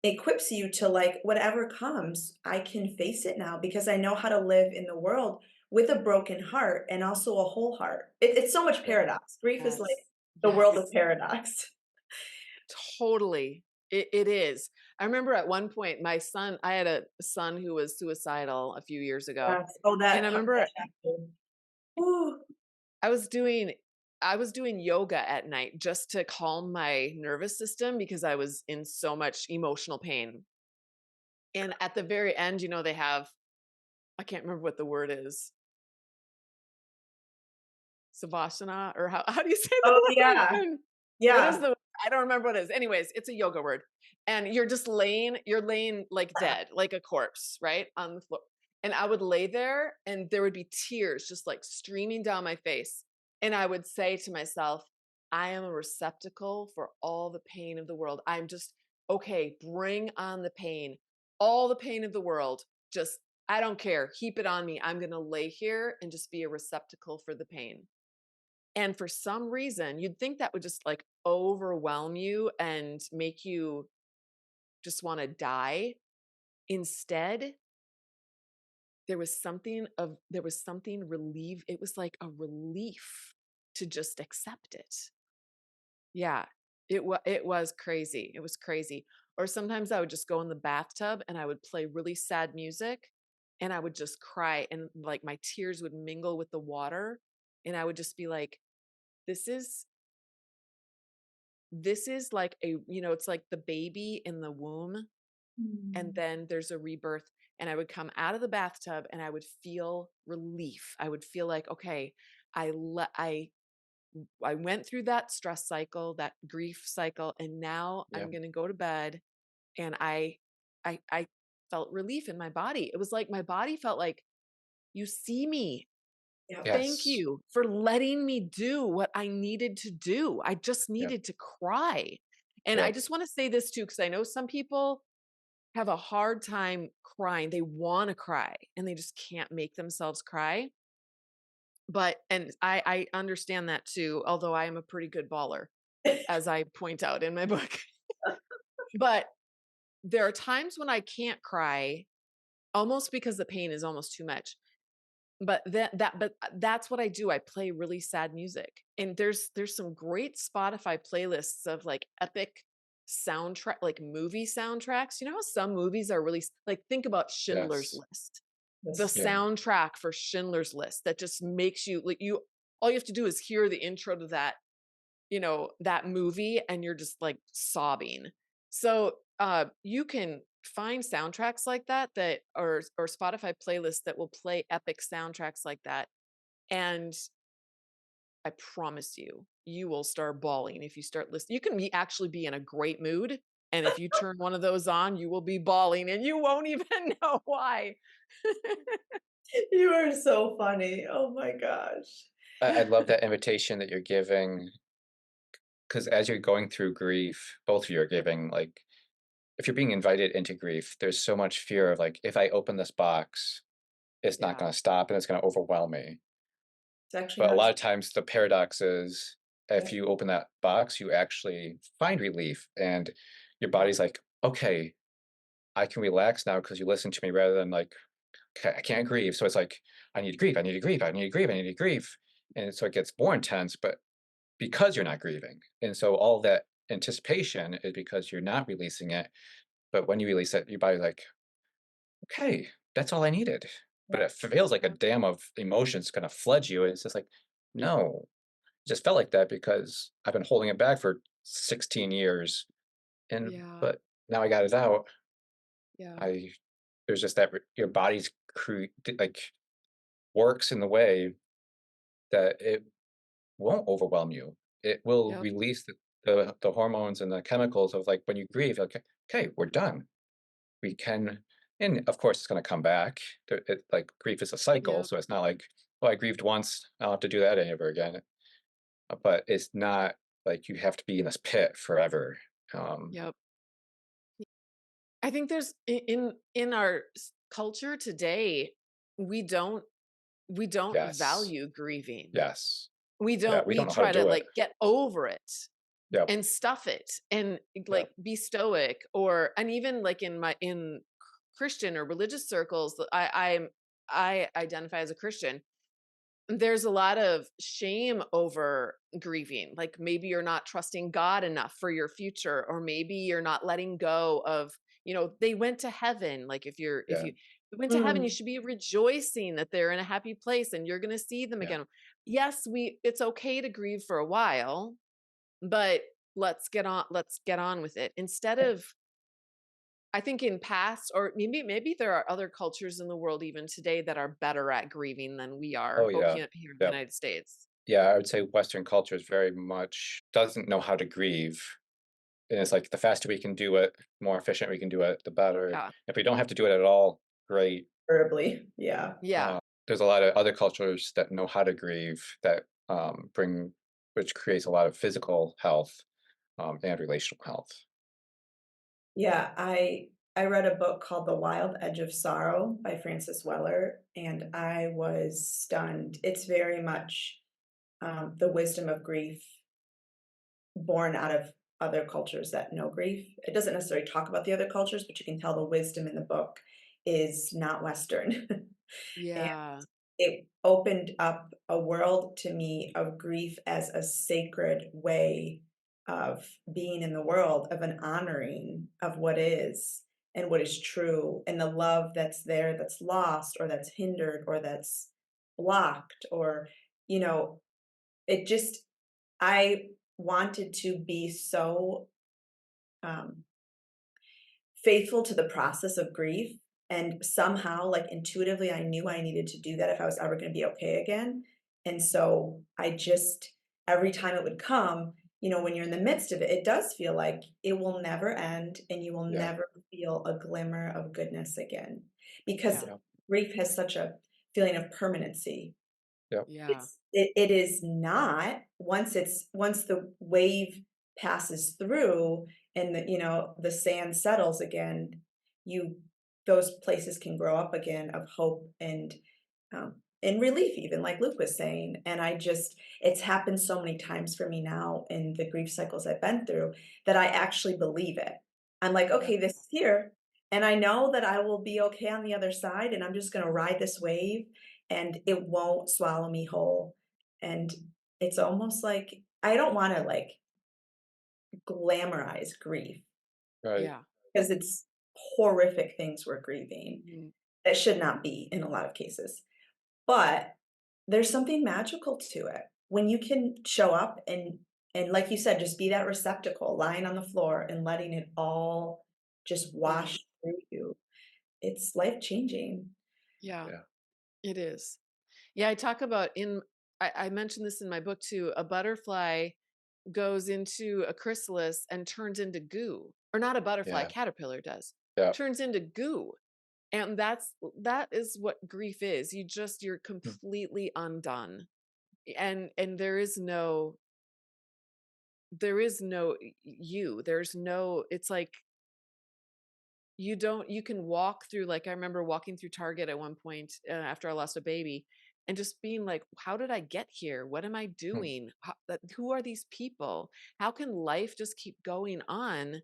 Speaker 1: equips you to like whatever comes, I can face it now because I know how to live in the world with a broken heart and also a whole heart. It's so much
Speaker 2: Yeah.
Speaker 1: paradox. Grief is like
Speaker 3: Yes.
Speaker 1: the world of
Speaker 3: Yes.
Speaker 1: paradox.
Speaker 3: Totally. It is. I remember at one point I had a son who was suicidal a few years ago.
Speaker 1: Yes. Oh,
Speaker 3: And I
Speaker 1: that
Speaker 3: remember
Speaker 1: chapter. Ooh.
Speaker 3: I was doing I was doing yoga at night just to calm my nervous system because I was in so much emotional pain. And at the very end, they have I can't remember what the word is. Savasana or how do you say
Speaker 1: Oh,
Speaker 3: the word
Speaker 1: yeah.
Speaker 3: again? What is
Speaker 1: Yeah.
Speaker 3: the I don't remember what it is. Anyways, it's a yoga word. And you're laying like dead, like a corpse, right? On the floor. And I would lay there and there would be tears just like streaming down my face. And I would say to myself, I am a receptacle for all the pain of the world. I'm just okay, bring on the pain. All the pain of the world. Just I don't care. Heap it on me. I'm going to lay here and just be a receptacle for the pain. And for some reason, you'd think that would just like overwhelm you and make you just want to die. Instead, there was something relief. It was like a relief to just accept it. Yeah. It was crazy. It was crazy. Or sometimes I would just go in the bathtub and I would play really sad music and I would just cry and like my tears would mingle with the water and I would just be like this is this is like it's like the baby in the womb and
Speaker 1: Mm.
Speaker 3: then there's a rebirth and I would come out of the bathtub and I would feel relief. I would feel like okay, I went through that stress cycle, that grief cycle and now
Speaker 2: Yeah.
Speaker 3: I'm going to go to bed and I felt relief in my body. It was like my body felt like, you see me.
Speaker 1: Yeah.
Speaker 3: Thank
Speaker 2: Yes.
Speaker 3: you for letting me do what I needed to do. I just
Speaker 2: Yep.
Speaker 3: needed to cry. And I
Speaker 2: Yep.
Speaker 3: just want to say this too, because I know some people have a hard time crying. They want to cry and they just can't make themselves cry. But, and I understand that too, although I am a pretty good baller, as I point out in my book. But there are times when I can't cry almost because the pain is almost too much. But that's what I do. I play really sad music. And there's some great Spotify playlists of like epic soundtrack, like movie soundtracks. You know how some movies are really like, think about Schindler's
Speaker 2: Yes.
Speaker 3: List. The
Speaker 1: This,
Speaker 2: Yeah.
Speaker 3: soundtrack for Schindler's List that just makes you like, you all you have to do is hear the intro to that, that movie, and you're just like sobbing. So you can find soundtracks like that, or Spotify playlists that will play epic soundtracks like that. And I promise you, you will start bawling if you start listening. You can actually be in a great mood. And if you turn one of those on, you will be bawling and you won't even know why.
Speaker 1: you are so funny. Oh my gosh.
Speaker 2: I love that invitation that you're giving, because as you're going through grief, both of you are giving, like, if you're being invited into grief, there's so much fear of like, if I open this box, it's not
Speaker 3: Yeah.
Speaker 2: going to stop and it's going to overwhelm me.
Speaker 1: It's actually
Speaker 2: But a
Speaker 1: not
Speaker 2: lot
Speaker 1: true.
Speaker 2: of times the paradox is, if
Speaker 1: Yeah.
Speaker 2: you open that box, you actually find relief and your body's like, okay, I can relax now because you listened to me, rather than like, okay, I can't grieve. So it's like, I need to grieve, I need to grieve, I need to grieve, I need to grieve. And so it gets more intense, but because you're not grieving. And so all that anticipation is because you're not releasing it. But when you release it, your body's like, okay, that's all I needed. But
Speaker 1: Yeah.
Speaker 2: it feels like a
Speaker 3: Yeah.
Speaker 2: dam of emotions kind of flood you. And it's just like, no, it just felt like that because I've been holding it back for 16 years. And,
Speaker 3: Yeah.
Speaker 2: but now I got it out.
Speaker 3: Yeah.
Speaker 2: I, there's just that your body's like works in the way that it won't overwhelm you. It will
Speaker 3: Yep.
Speaker 2: release the hormones and the chemicals of like when you grieve, like, okay, we're done. We can, and of course it's going to come back. Like grief is a cycle,
Speaker 3: Yep.
Speaker 2: so it's not like, oh, I grieved once, I'll have to do that ever again. But it's not like you have to be in this pit forever. Um,
Speaker 3: Yep. I think there's in our culture today, we don't we don't
Speaker 2: yes,
Speaker 3: value grieving.
Speaker 2: yes,
Speaker 3: We
Speaker 2: yeah.
Speaker 3: don't,
Speaker 2: We
Speaker 3: we
Speaker 2: don't know how to
Speaker 3: try to
Speaker 2: do it.
Speaker 3: like get over it
Speaker 2: Yep,
Speaker 3: and stuff it and
Speaker 2: yep,
Speaker 3: like be stoic, or and even like in Christian or religious circles, I identify as a Christian. There's a lot of shame over grieving. Like maybe you're not trusting God enough for your future, or maybe you're not letting go of, they went to heaven. Like if
Speaker 2: yeah,
Speaker 3: you went to heaven, you
Speaker 1: Mm,
Speaker 3: should be rejoicing that they're in a happy place and you're going to see them
Speaker 2: yeah,
Speaker 3: again. Yes, it's okay to grieve for a while, but let's get on with it. Instead of, I think in past, or maybe there are other cultures in the world even today that are better at grieving than we
Speaker 2: oh
Speaker 3: are
Speaker 2: yeah,
Speaker 3: here in the
Speaker 2: yeah,
Speaker 3: United States.
Speaker 2: yeah. I would say Western culture is very much doesn't know how to grieve. And it's like the faster we can do it, more efficient we can do it, the better.
Speaker 3: Yeah.
Speaker 2: If we don't have to do it at all, great.
Speaker 1: preferably. Yeah.
Speaker 3: Yeah.
Speaker 2: There's a lot of other cultures that know how to grieve that bring, which creates a lot of physical health and relational health.
Speaker 1: Yeah. I read a book called The Wild Edge of Sorrow by Francis Weller, and I was stunned. It's very much the wisdom of grief born out of other cultures that know grief. It doesn't necessarily talk about the other cultures, but you can tell the wisdom in the book is not Western. And
Speaker 3: Yeah.
Speaker 1: it opened up a world to me of grief as a sacred way of being in the world, of an honoring of what is and what is true, and the love that's there that's lost or that's hindered or that's blocked, or, you know, it just, I wanted to be so um, faithful to the process of grief. And somehow, like intuitively, I knew I needed to do that if I was ever going to be okay again. And so I just, every time it would come, when you're in the midst of it, it does feel like it will never end and you will
Speaker 2: Yeah.
Speaker 1: never feel a glimmer of goodness again because
Speaker 3: Yeah.
Speaker 2: Yep.
Speaker 1: grief has such a feeling of permanency.
Speaker 2: Yep.
Speaker 3: Yeah.
Speaker 1: It is not once the wave passes through and the sand settles again, you those places can grow up again of hope and relief even like Luke was saying. And it's happened so many times for me now in the grief cycles I've been through that I actually believe it. I'm like,
Speaker 2: Yeah.
Speaker 1: okay, this is here. And I know that I will be okay on the other side and I'm just going to ride this wave and it won't swallow me whole. And it's almost like I don't want to like glamorize grief
Speaker 2: Right.
Speaker 3: Yeah.
Speaker 1: because it's horrific things we're grieving
Speaker 3: Mhm.
Speaker 1: that should not be in a lot of cases. But there's something magical to it when you can show up and like you said, just be that receptacle lying on the floor and letting it all just
Speaker 3: Mhm.
Speaker 1: wash through you. It's life changing.
Speaker 3: Yeah,
Speaker 2: Yeah.
Speaker 3: it is. Yeah, I talk about I mentioned this in my book too. A butterfly goes into a chrysalis and turns into goo. Or not a butterfly, a
Speaker 2: Yeah.
Speaker 3: caterpillar does.
Speaker 2: Yeah.
Speaker 3: Turns into goo. And that is what grief is. You're
Speaker 2: Mm.
Speaker 3: completely undone. And there is no you. There's no it's like you can walk through, like, I remember walking through Target at one point, after I lost a baby and just being like, how did I get here? What am I
Speaker 2: Mm.
Speaker 3: doing? Who are these people? How can life just keep going on?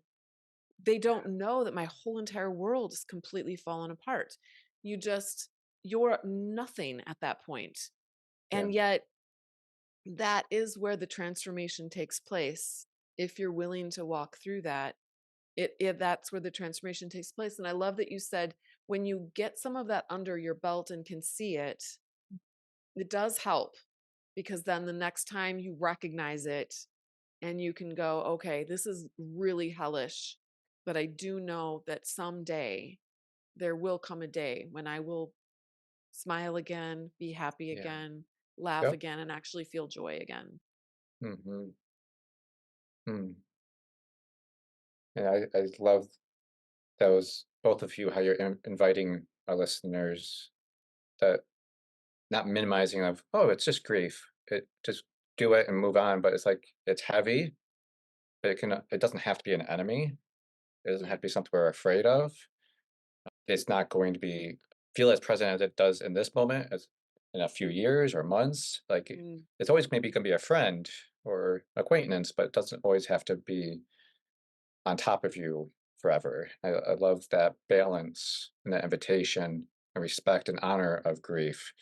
Speaker 3: They don't know that my whole entire world is completely fallen apart. You're nothing at that point.
Speaker 2: Yeah.
Speaker 3: And yet that is where the transformation takes place. If you're willing to walk through that, that's where the transformation takes place. And I love that you said when you get some of that under your belt and can see it, it does help, because then the next time you recognize it and you can go, okay, this is really hellish, but I do know that someday there will come a day when I will smile again, be happy
Speaker 2: Yeah.
Speaker 3: again, laugh
Speaker 2: Yep.
Speaker 3: again, and actually feel joy again.
Speaker 2: Mhm. Mm. And I love those both of you, how you're inviting our listeners that not minimizing of, oh, it's just grief. It just do it and move on. But it's like it's heavy, but it doesn't have to be an enemy. It doesn't
Speaker 3: Yeah.
Speaker 2: have to be something we're afraid of. It's not going to be feel as present as it does in this moment as in a few years or months. Like
Speaker 3: Mm.
Speaker 2: it's always maybe going to be a friend or acquaintance, but it doesn't always have to be on top of you forever. I love that balance and that invitation and respect and honor of grief,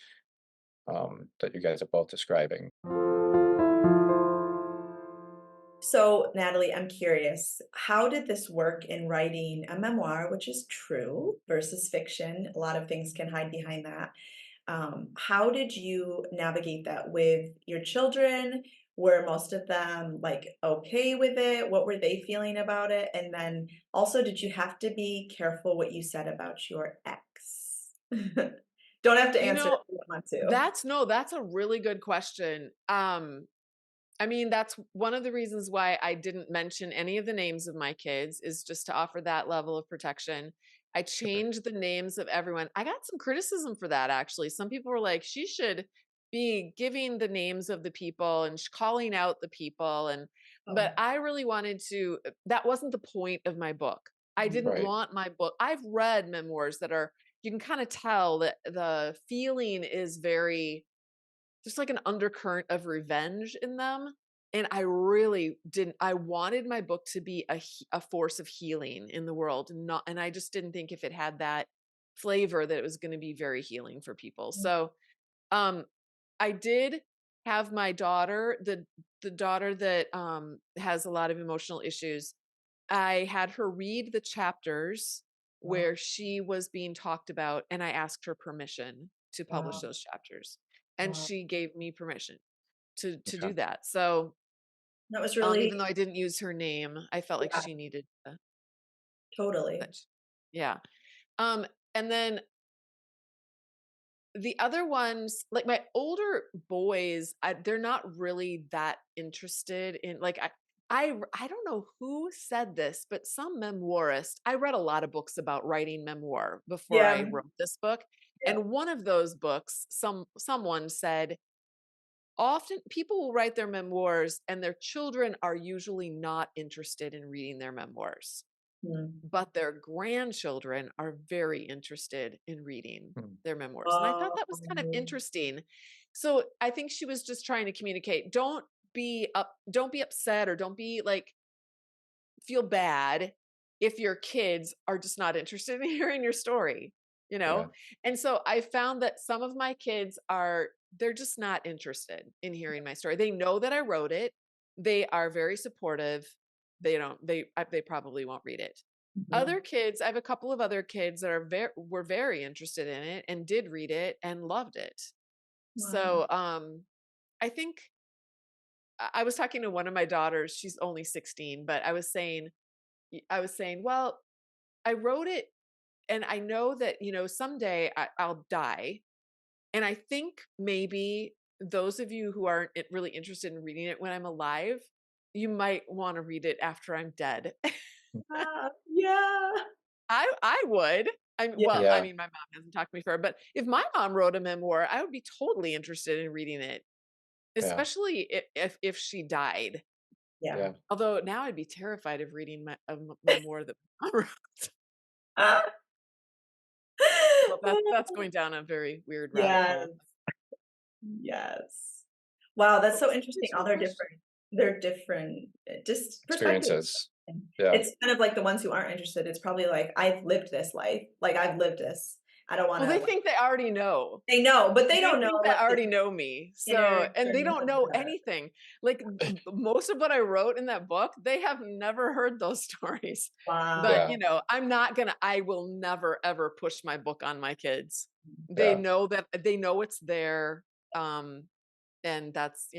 Speaker 2: that you guys are both describing.
Speaker 1: So, Natalie, I'm curious, how did this work in writing a memoir, which is true versus fiction? A lot of things can hide behind that. How did you navigate that with your children? Were most of them like okay with it? What were they feeling about it? And then also, did you have to be careful what you said about your ex? Don't have to
Speaker 3: You
Speaker 1: answer if
Speaker 3: know,
Speaker 1: you don't want to.
Speaker 3: that's a really good question. I mean, that's one of the reasons why I didn't mention any of the names of my kids, is just to offer that level of protection. I
Speaker 2: Sure.
Speaker 3: changed the names of everyone. I got some criticism for that, actually. Some people were like, she should be giving the names of the people and calling out the people. But
Speaker 1: Oh,
Speaker 3: I really wanted to, that wasn't the point of my book. I
Speaker 1: mhm.
Speaker 3: didn't
Speaker 2: Right.
Speaker 3: want my book. I've read memoirs that are, you can kind of tell that the feeling is very, there's like an undercurrent of revenge in them. And I really didn't, I wanted my book to be a force of healing in the world. And I just didn't think if it had that flavor that it was going to be very healing for people. So, um, I did have my daughter, the daughter that, has a lot of emotional issues. I had her read the chapters
Speaker 1: Wow.
Speaker 3: where she was being talked about, and I asked her permission to publish
Speaker 1: Wow.
Speaker 3: those chapters, and
Speaker 1: Wow.
Speaker 3: she gave me permission to
Speaker 2: Okay.
Speaker 3: do that. So,
Speaker 1: That was
Speaker 3: even though
Speaker 1: really,
Speaker 3: I didn't use her name, I felt like
Speaker 1: yeah,
Speaker 3: she needed
Speaker 1: totally.
Speaker 3: that. Yeah. Um, and then the other ones, like my older boys, they're not really that interested in, like, I don't know who said this, but some memoirist, I read a lot of books about writing memoir before I
Speaker 1: Yeah.
Speaker 3: wrote this book.
Speaker 1: Yeah.
Speaker 3: And one of those books, someone said, often people will write their memoirs and their children are usually not interested in reading their memoirs,
Speaker 1: Mm.
Speaker 3: but their grandchildren are very interested in reading
Speaker 2: Mm.
Speaker 3: their memoirs. And I thought
Speaker 1: Oh,
Speaker 3: that was kind of interesting. So I think she was just trying to communicate, don't be upset, or don't be like, feel bad if your kids are just not interested in hearing your story, you know?
Speaker 2: Yeah.
Speaker 3: And so I found that some of my kids they're just not interested in hearing my story. They know that I wrote it. They are very supportive. They probably won't read it.
Speaker 1: mhm.
Speaker 3: Other kids, I have a couple of other kids that were very interested in it and did read it and loved it.
Speaker 1: Wow.
Speaker 3: So, I think I was talking to one of my daughters. She's only 16, but I was saying, well, I wrote it and I know that, someday I'll die. And I think maybe those of you who aren't really interested in reading it when I'm alive, you might want to read it after I'm dead.
Speaker 1: Yeah.
Speaker 3: I would. I
Speaker 2: Yeah.
Speaker 3: mean, my mom hasn't talked to me for it, but if my mom wrote a memoir, I would be totally interested in reading it,
Speaker 2: Yeah.
Speaker 3: especially if she died.
Speaker 1: Yeah.
Speaker 2: Yeah.
Speaker 3: Although now I'd be terrified of reading a memoir that my mom wrote.
Speaker 1: Ah.
Speaker 3: Well, that's going down a very weird rabbit
Speaker 1: Yes,
Speaker 3: hole.
Speaker 1: yes. Wow, that's
Speaker 3: What
Speaker 1: so
Speaker 3: was the
Speaker 1: interesting. All
Speaker 3: original
Speaker 1: they're
Speaker 3: question?
Speaker 1: different. They're different, just perspectives.
Speaker 2: Experiences. Yeah.
Speaker 1: It's kind of like the ones who aren't interested, it's probably like, "I've lived this life, like, I've lived this. I don't
Speaker 3: Well,
Speaker 1: wanna,
Speaker 3: they
Speaker 1: like."
Speaker 3: think they already know.
Speaker 1: They know, but they
Speaker 3: They
Speaker 1: don't know,
Speaker 3: think they
Speaker 1: like, the
Speaker 3: already know me.
Speaker 1: inner
Speaker 3: So, and they
Speaker 1: journeys
Speaker 3: don't
Speaker 1: of
Speaker 3: know
Speaker 1: the.
Speaker 3: anything. Like most of what I wrote in that book, they have never heard those stories. But,
Speaker 2: Yeah.
Speaker 1: Wow.
Speaker 3: I will never ever push my book on my kids.
Speaker 2: Yeah.
Speaker 3: They know it's there. Um, and that's,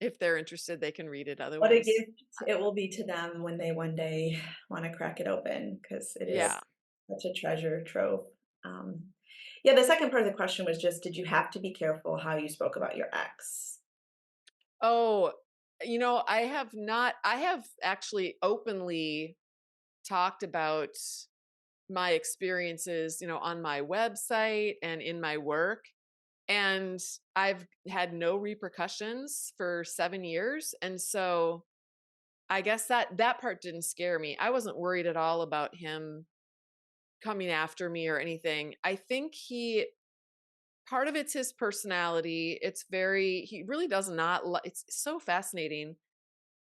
Speaker 3: if they're interested, they can read it.
Speaker 1: What a
Speaker 3: Otherwise,
Speaker 1: gift it will be to them when they one day wanna crack it open, because it
Speaker 3: yeah.
Speaker 1: is such a treasure trove. Yeah, the second part of the question was just, did you have to be careful how you spoke about your ex?
Speaker 3: Oh, I have actually openly talked about my experiences, on my website and in my work. And I've had no repercussions for 7 years. And so I guess that part didn't scare me. I wasn't worried at all about him coming after me or anything. I think part of it's his personality. He really does not like, it's so fascinating.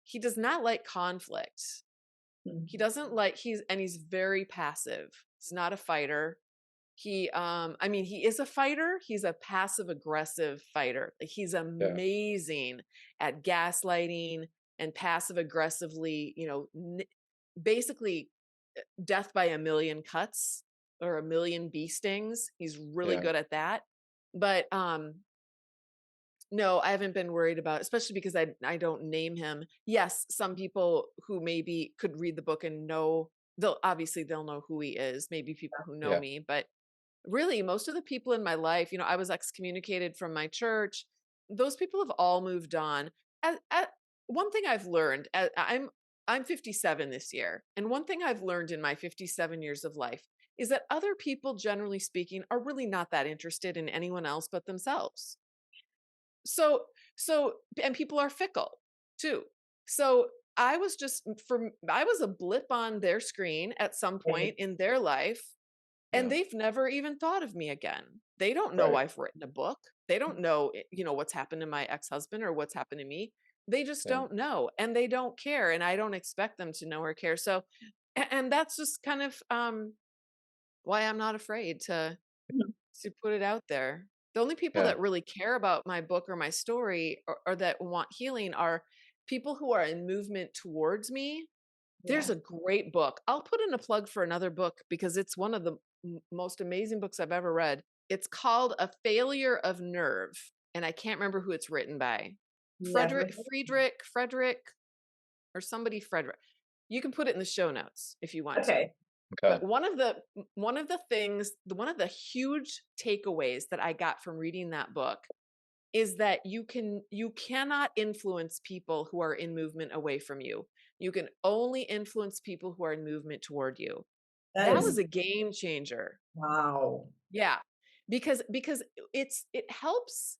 Speaker 3: He does not like conflict.
Speaker 1: Mm,
Speaker 3: He's very passive. He's not a fighter. He is a fighter. He's a passive aggressive fighter. Like, he's
Speaker 2: Yeah.
Speaker 3: amazing at gaslighting and passive aggressively, basically death by a million cuts or a million bee stings. He's really
Speaker 2: Yeah.
Speaker 3: good at that. But no, I haven't been worried about, especially because I don't name him. Yes, some people who maybe could read the book and know, they'll know who he is, maybe people who know
Speaker 2: Yeah.
Speaker 3: me, but really most of the people in my life, I was excommunicated from my church. Those people have all moved on. One thing I've learned, I'm 57 this year, and one thing I've learned in my 57 years of life is that other people, generally speaking, are really not that interested in anyone else but themselves. So and people are fickle too. So I was a blip on their screen at some
Speaker 1: right.
Speaker 3: point in their life, and
Speaker 2: Yeah.
Speaker 3: they've never even thought of me again. They don't know
Speaker 2: Right.
Speaker 3: I've written a book. They don't know, what's happened to my ex-husband or what's happened to me. They just
Speaker 2: Yeah.
Speaker 3: don't know, and they don't care, and I don't expect them to know or care. So, and that's just kind of why I'm not afraid
Speaker 1: Mhm.
Speaker 3: to put it out there. The only people
Speaker 2: Yeah.
Speaker 3: that really care about my book or my story, or that want healing, are people who are in movement towards me. There's
Speaker 1: Yeah.
Speaker 3: a great book. I'll put in a plug for another book because it's one of the most amazing books I've ever read. It's called A Failure of Nerve, and I can't remember who it's written by.
Speaker 1: Never.
Speaker 3: Frederick, or somebody Frederick. You can put it in the show notes if you want to.
Speaker 1: Okay.
Speaker 3: But
Speaker 2: Okay.
Speaker 3: one of the huge takeaways that I got from reading that book is that you cannot influence people who are in movement away from you. You can only influence people who are in movement toward you.
Speaker 1: That
Speaker 3: That
Speaker 1: is
Speaker 3: was a game changer.
Speaker 1: wow.
Speaker 3: Yeah. Because it helps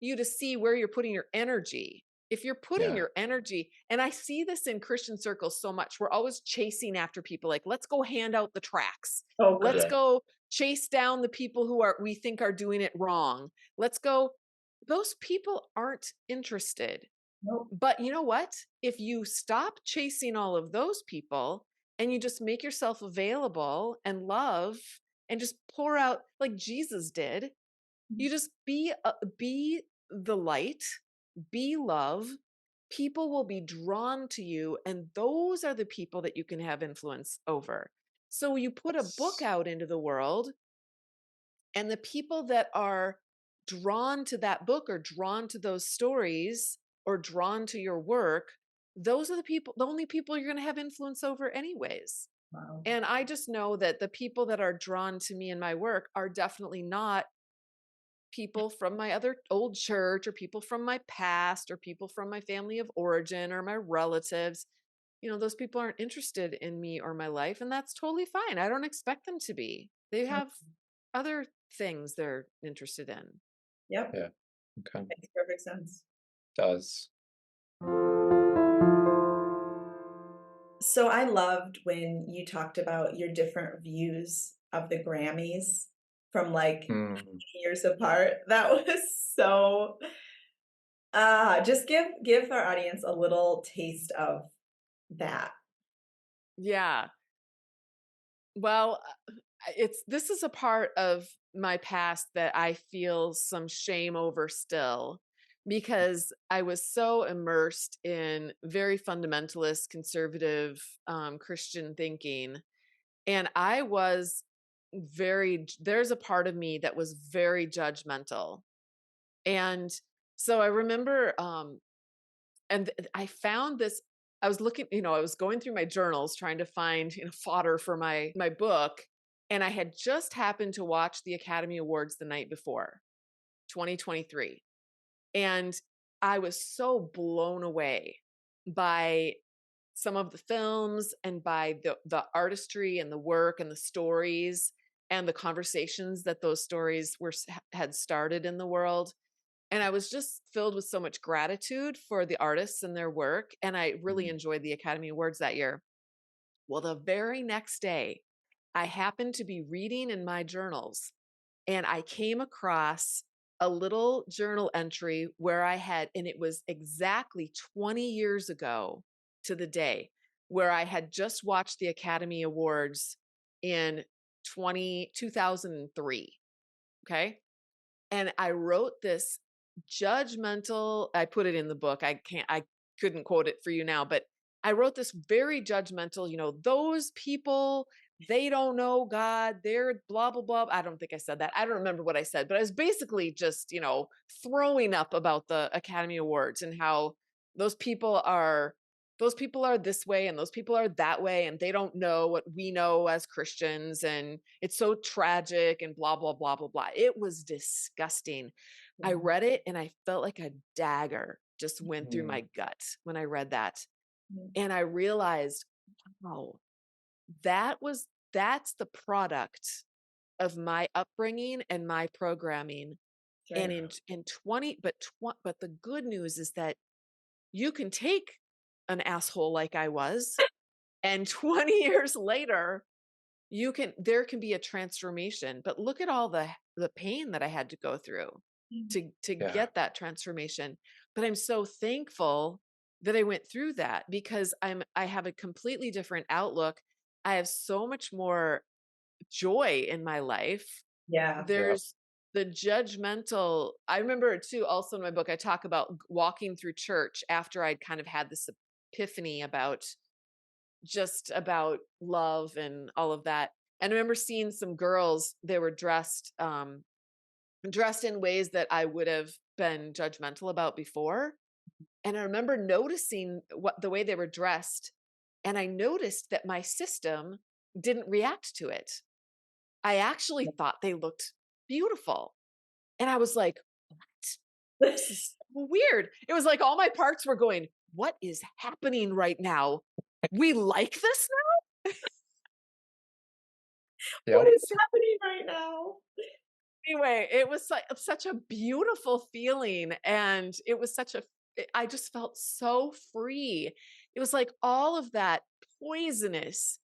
Speaker 3: you to see where you're putting your energy. If you're putting
Speaker 2: Yeah.
Speaker 3: your energy, and I see this in Christian circles so much, we're always chasing after people like, let's go hand out the tracts.
Speaker 1: Oh
Speaker 3: Let's
Speaker 1: good.
Speaker 2: Yeah.
Speaker 3: go chase down the people who are we think are doing it wrong. Let's go. Those people aren't interested.
Speaker 1: Nope.
Speaker 3: But you know what? If you stop chasing all of those people and you just make yourself available and love and just pour out like Jesus did, you just be the light, be love. People will be drawn to you, and those are the people that you can have influence over. So you put a book
Speaker 2: That's
Speaker 3: out into the world, and the people that are drawn to that book or drawn to those stories or drawn to your work, those are the only people you're going to have influence over anyways.
Speaker 1: Wow.
Speaker 3: And I just know that the people that are drawn to me and my work are definitely not people from my other old church or people from my past or people from my family of origin or my relatives. Those people aren't interested in me or my life, and that's totally fine. I don't expect them to be. They
Speaker 1: Yep.
Speaker 3: have other things they're interested in.
Speaker 1: Yep.
Speaker 2: yeah. Okay.
Speaker 1: Makes perfect sense.
Speaker 2: Does.
Speaker 1: So I loved when you talked about your different views of the Grammys from like
Speaker 2: Mm.
Speaker 1: years apart. That was so just give our audience a little taste of that.
Speaker 3: Yeah. Well, this is a part of my past that I feel some shame over still because I was so immersed in very fundamentalist, conservative Christian thinking. And I was there's a part of me that was very judgmental. And so I remember, I found this. I was looking, I was going through my journals trying to find, fodder for my book, and I had just happened to watch the Academy Awards the night before, 2023, and I was so blown away by some of the films and by the artistry and the work and the stories and the conversations that those stories had started in the world. And I was just filled with so much gratitude for the artists and their work. And I really
Speaker 2: Mm.
Speaker 3: enjoyed the Academy Awards that year. Well, the very next day, I happened to be reading in my journals and I came across a little journal entry where and it was exactly 20 years ago to the day, where I had just watched the Academy Awards in 2003. Okay. And I wrote this judgmental, I put it in the book. I couldn't quote it for you now, but I wrote this very judgmental, those people, they don't know God, they're blah, blah, blah. I don't think I said that. I don't remember what I said, but I was basically just, throwing up about the Academy Awards and how those people are those people are this way and those people are that way and they don't know what we know as Christians and it's so tragic and blah blah blah blah blah. It was disgusting. I
Speaker 1: Yeah.
Speaker 3: read it and I felt like a dagger just went through
Speaker 2: Mm.
Speaker 3: my gut when I read that.
Speaker 1: Yeah.
Speaker 3: And I realized, wow, that's the product of my upbringing and my programming. And
Speaker 1: Sure.
Speaker 3: in 20 but the good news is that you can take an asshole like I was, and 20 years later, there can be a transformation. But look at all the pain that I had to go through
Speaker 1: Mm.
Speaker 3: to
Speaker 2: Yeah.
Speaker 3: get that transformation. But I'm so thankful that I went through that because I have a completely different outlook. I have so much more joy in my life.
Speaker 1: Yeah.
Speaker 2: Yeah.
Speaker 3: There's the judgmental. I remember too, also in my book, I talk about walking through church after I'd kind of had this epiphany about love and all of that. And I remember seeing some girls, they were dressed in ways that I would have been judgmental about before. And I remember noticing the way they were dressed. And I noticed that my system didn't react to it. I actually thought they looked beautiful. And I was like, what? this is so weird. It was like all my parts were going, what is happening right now? We like this
Speaker 1: What
Speaker 2: Yep.
Speaker 1: is happening right now?
Speaker 3: anyway, it was like such a beautiful feeling, and it was such a I just felt so free. It was like all of that poisonous,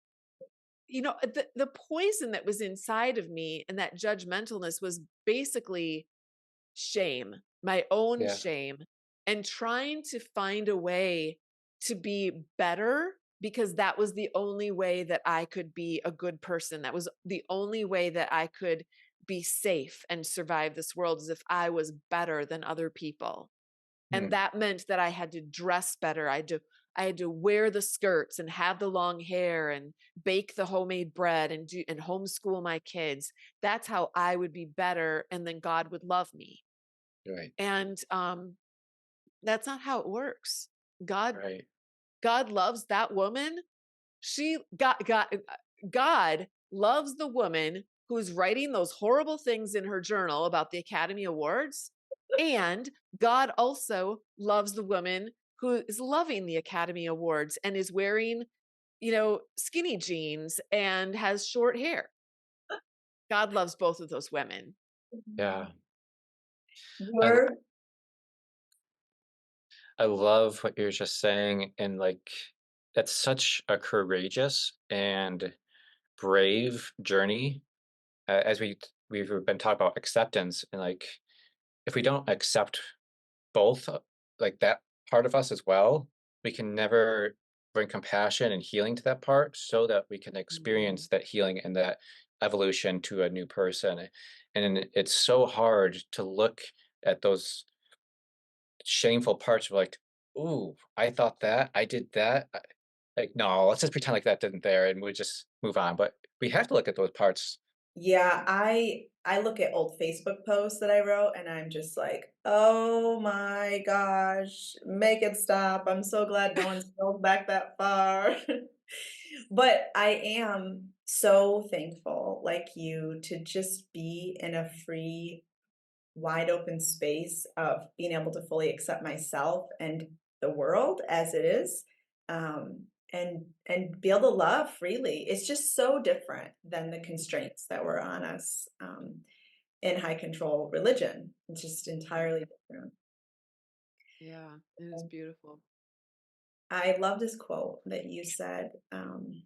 Speaker 3: the poison that was inside of me and that judgmentalness was basically shame, my own
Speaker 2: Yeah.
Speaker 3: shame, and trying to find a way to be better because that was the only way that I could be a good person. That was the only way that I could be safe and survive this world, as if I was better than other people. And
Speaker 2: Mm,
Speaker 3: that meant that I had to dress better. I had to wear the skirts and have the long hair and bake the homemade bread and do and homeschool my kids. That's how I would be better, and then God would love me.
Speaker 2: right.
Speaker 3: And that's not how it works. God
Speaker 2: Right.
Speaker 3: God loves that woman. God loves the woman who's writing those horrible things in her journal about the Academy Awards. And God also loves the woman who is loving the Academy Awards and is wearing, skinny jeans and has short hair. God loves both of those women.
Speaker 2: Yeah. I
Speaker 1: You're
Speaker 2: I love what you're just saying, and like that's such a courageous and brave journey. As we've been talking about acceptance, and like if we don't accept both, like that part of us as well, we can never bring compassion and healing to that part, so that we can
Speaker 3: Mhm.
Speaker 2: experience that healing and that evolution to a new person. And it's so hard to look at those shameful parts of like, "Ooh, I thought that, I did that." Like, no, let's just pretend like that didn't there, and we just move on. But we have to look at those parts.
Speaker 1: Yeah, I look at old Facebook posts that I wrote and I'm just like, "Oh my gosh, make it stop. I'm so glad no one scrolled back that far." But I am so thankful, like you, to just be in a free, wide open space of being able to fully accept myself and the world as it is, and be able to love freely. It's just so different than the constraints that were on us in high control religion. It's just entirely different.
Speaker 3: Yeah, it is beautiful.
Speaker 1: I love this quote that you said, and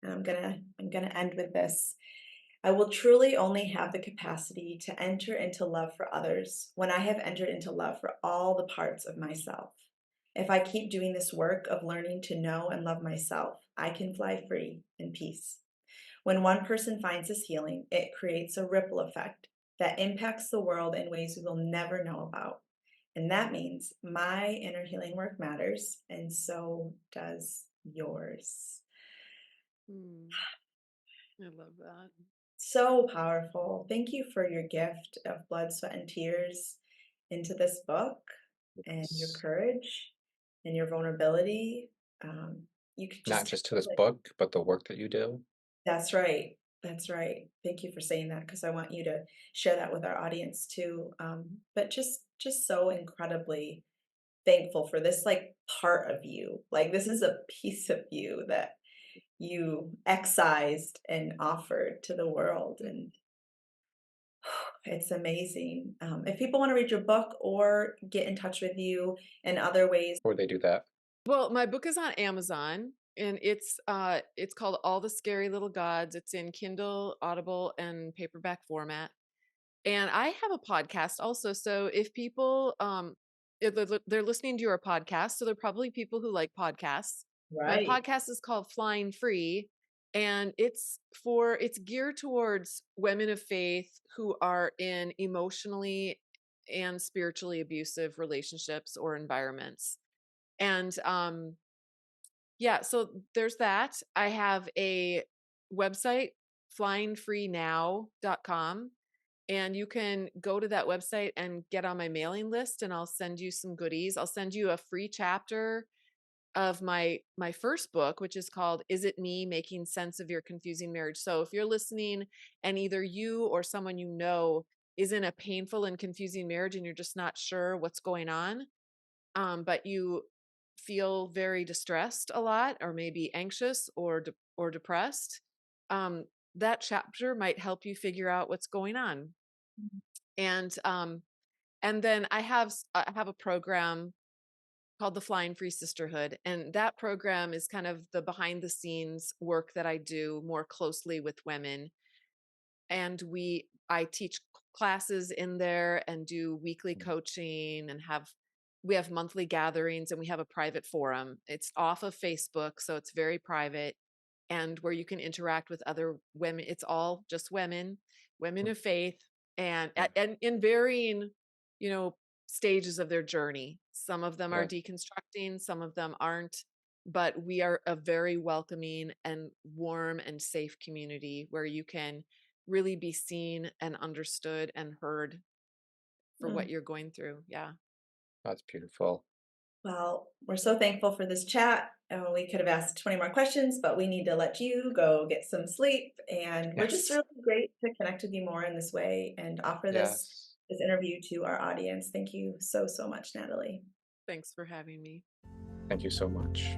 Speaker 1: I'm gonna end with this. I will truly only have the capacity to enter into love for others when I have entered into love for all the parts of myself. If I keep doing this work of learning to know and love myself, I can fly free in peace. When one person finds this healing, it creates a ripple effect that impacts the world in ways we will never know about. And that means my inner healing work matters, and so does yours.
Speaker 3: Hmm, I love that.
Speaker 1: So powerful. Thank you for your gift of blood, sweat, and tears into this book, and your
Speaker 2: Yes.
Speaker 1: courage and your vulnerability. You could
Speaker 2: Not
Speaker 1: just
Speaker 2: just to
Speaker 1: tell
Speaker 2: this
Speaker 1: it.
Speaker 2: book, but the work that you do.
Speaker 1: That's right. That's right. Thank you for saying that because I want you to share that with our audience too. But just so incredibly thankful for this like part of you. Like this is a piece of you that you excised and offered to the world, and it's amazing. If people want to read your book or get in touch with you in other ways,
Speaker 2: Or they do that.
Speaker 3: Well, my book is on Amazon, and it's called All the Scary Little Gods. It's in Kindle, Audible, and paperback format. And I have a podcast also. So if people if they're listening to your podcast, so they're probably people who like podcasts. My
Speaker 1: right?
Speaker 3: podcast is called Flying Free, and it's geared towards women of faith who are in emotionally and spiritually abusive relationships or environments. And yeah, so there's that. I have a website, flyingfreenow.com, and you can go to that website and get on my mailing list, and I'll send you some goodies. I'll send you a free chapter of my first book, which is called Is It Me? Making Sense of Your Confusing Marriage. So if you're listening and either you or someone you know is in a painful and confusing marriage and you're just not sure what's going on, but you feel very distressed a lot, or maybe anxious or depressed, um, that chapter might help you figure out what's going on.
Speaker 1: Mhm.
Speaker 3: And then I have a program called the Flying Free Sisterhood, and that program is kind of the behind the scenes work that I do more closely with women. And I teach classes in there and do weekly
Speaker 2: Mm,
Speaker 3: coaching, and we have monthly gatherings, and we have a private forum. It's off of Facebook, so it's very private, and where you can interact with other women. It's all just women
Speaker 2: mm,
Speaker 3: of faith, and
Speaker 2: yeah,
Speaker 3: and in varying, you know, stages of their journey. Some of them are
Speaker 2: yeah.
Speaker 3: deconstructing, some of them aren't, but we are a very welcoming and warm and safe community where you can really be seen and understood and heard for what
Speaker 1: Mm.
Speaker 3: you're going through. Yeah.
Speaker 2: That's beautiful.
Speaker 1: Well, we're so thankful for this chat. We could have asked 20 more questions, but we need to let you go get some sleep. And we're just
Speaker 2: Yes.
Speaker 1: really great to connect with you more in this way and offer
Speaker 2: Yes.
Speaker 1: this interview to our audience. Thank you so, so much, Natalie.
Speaker 3: Thanks for having me.
Speaker 2: Thank you so much.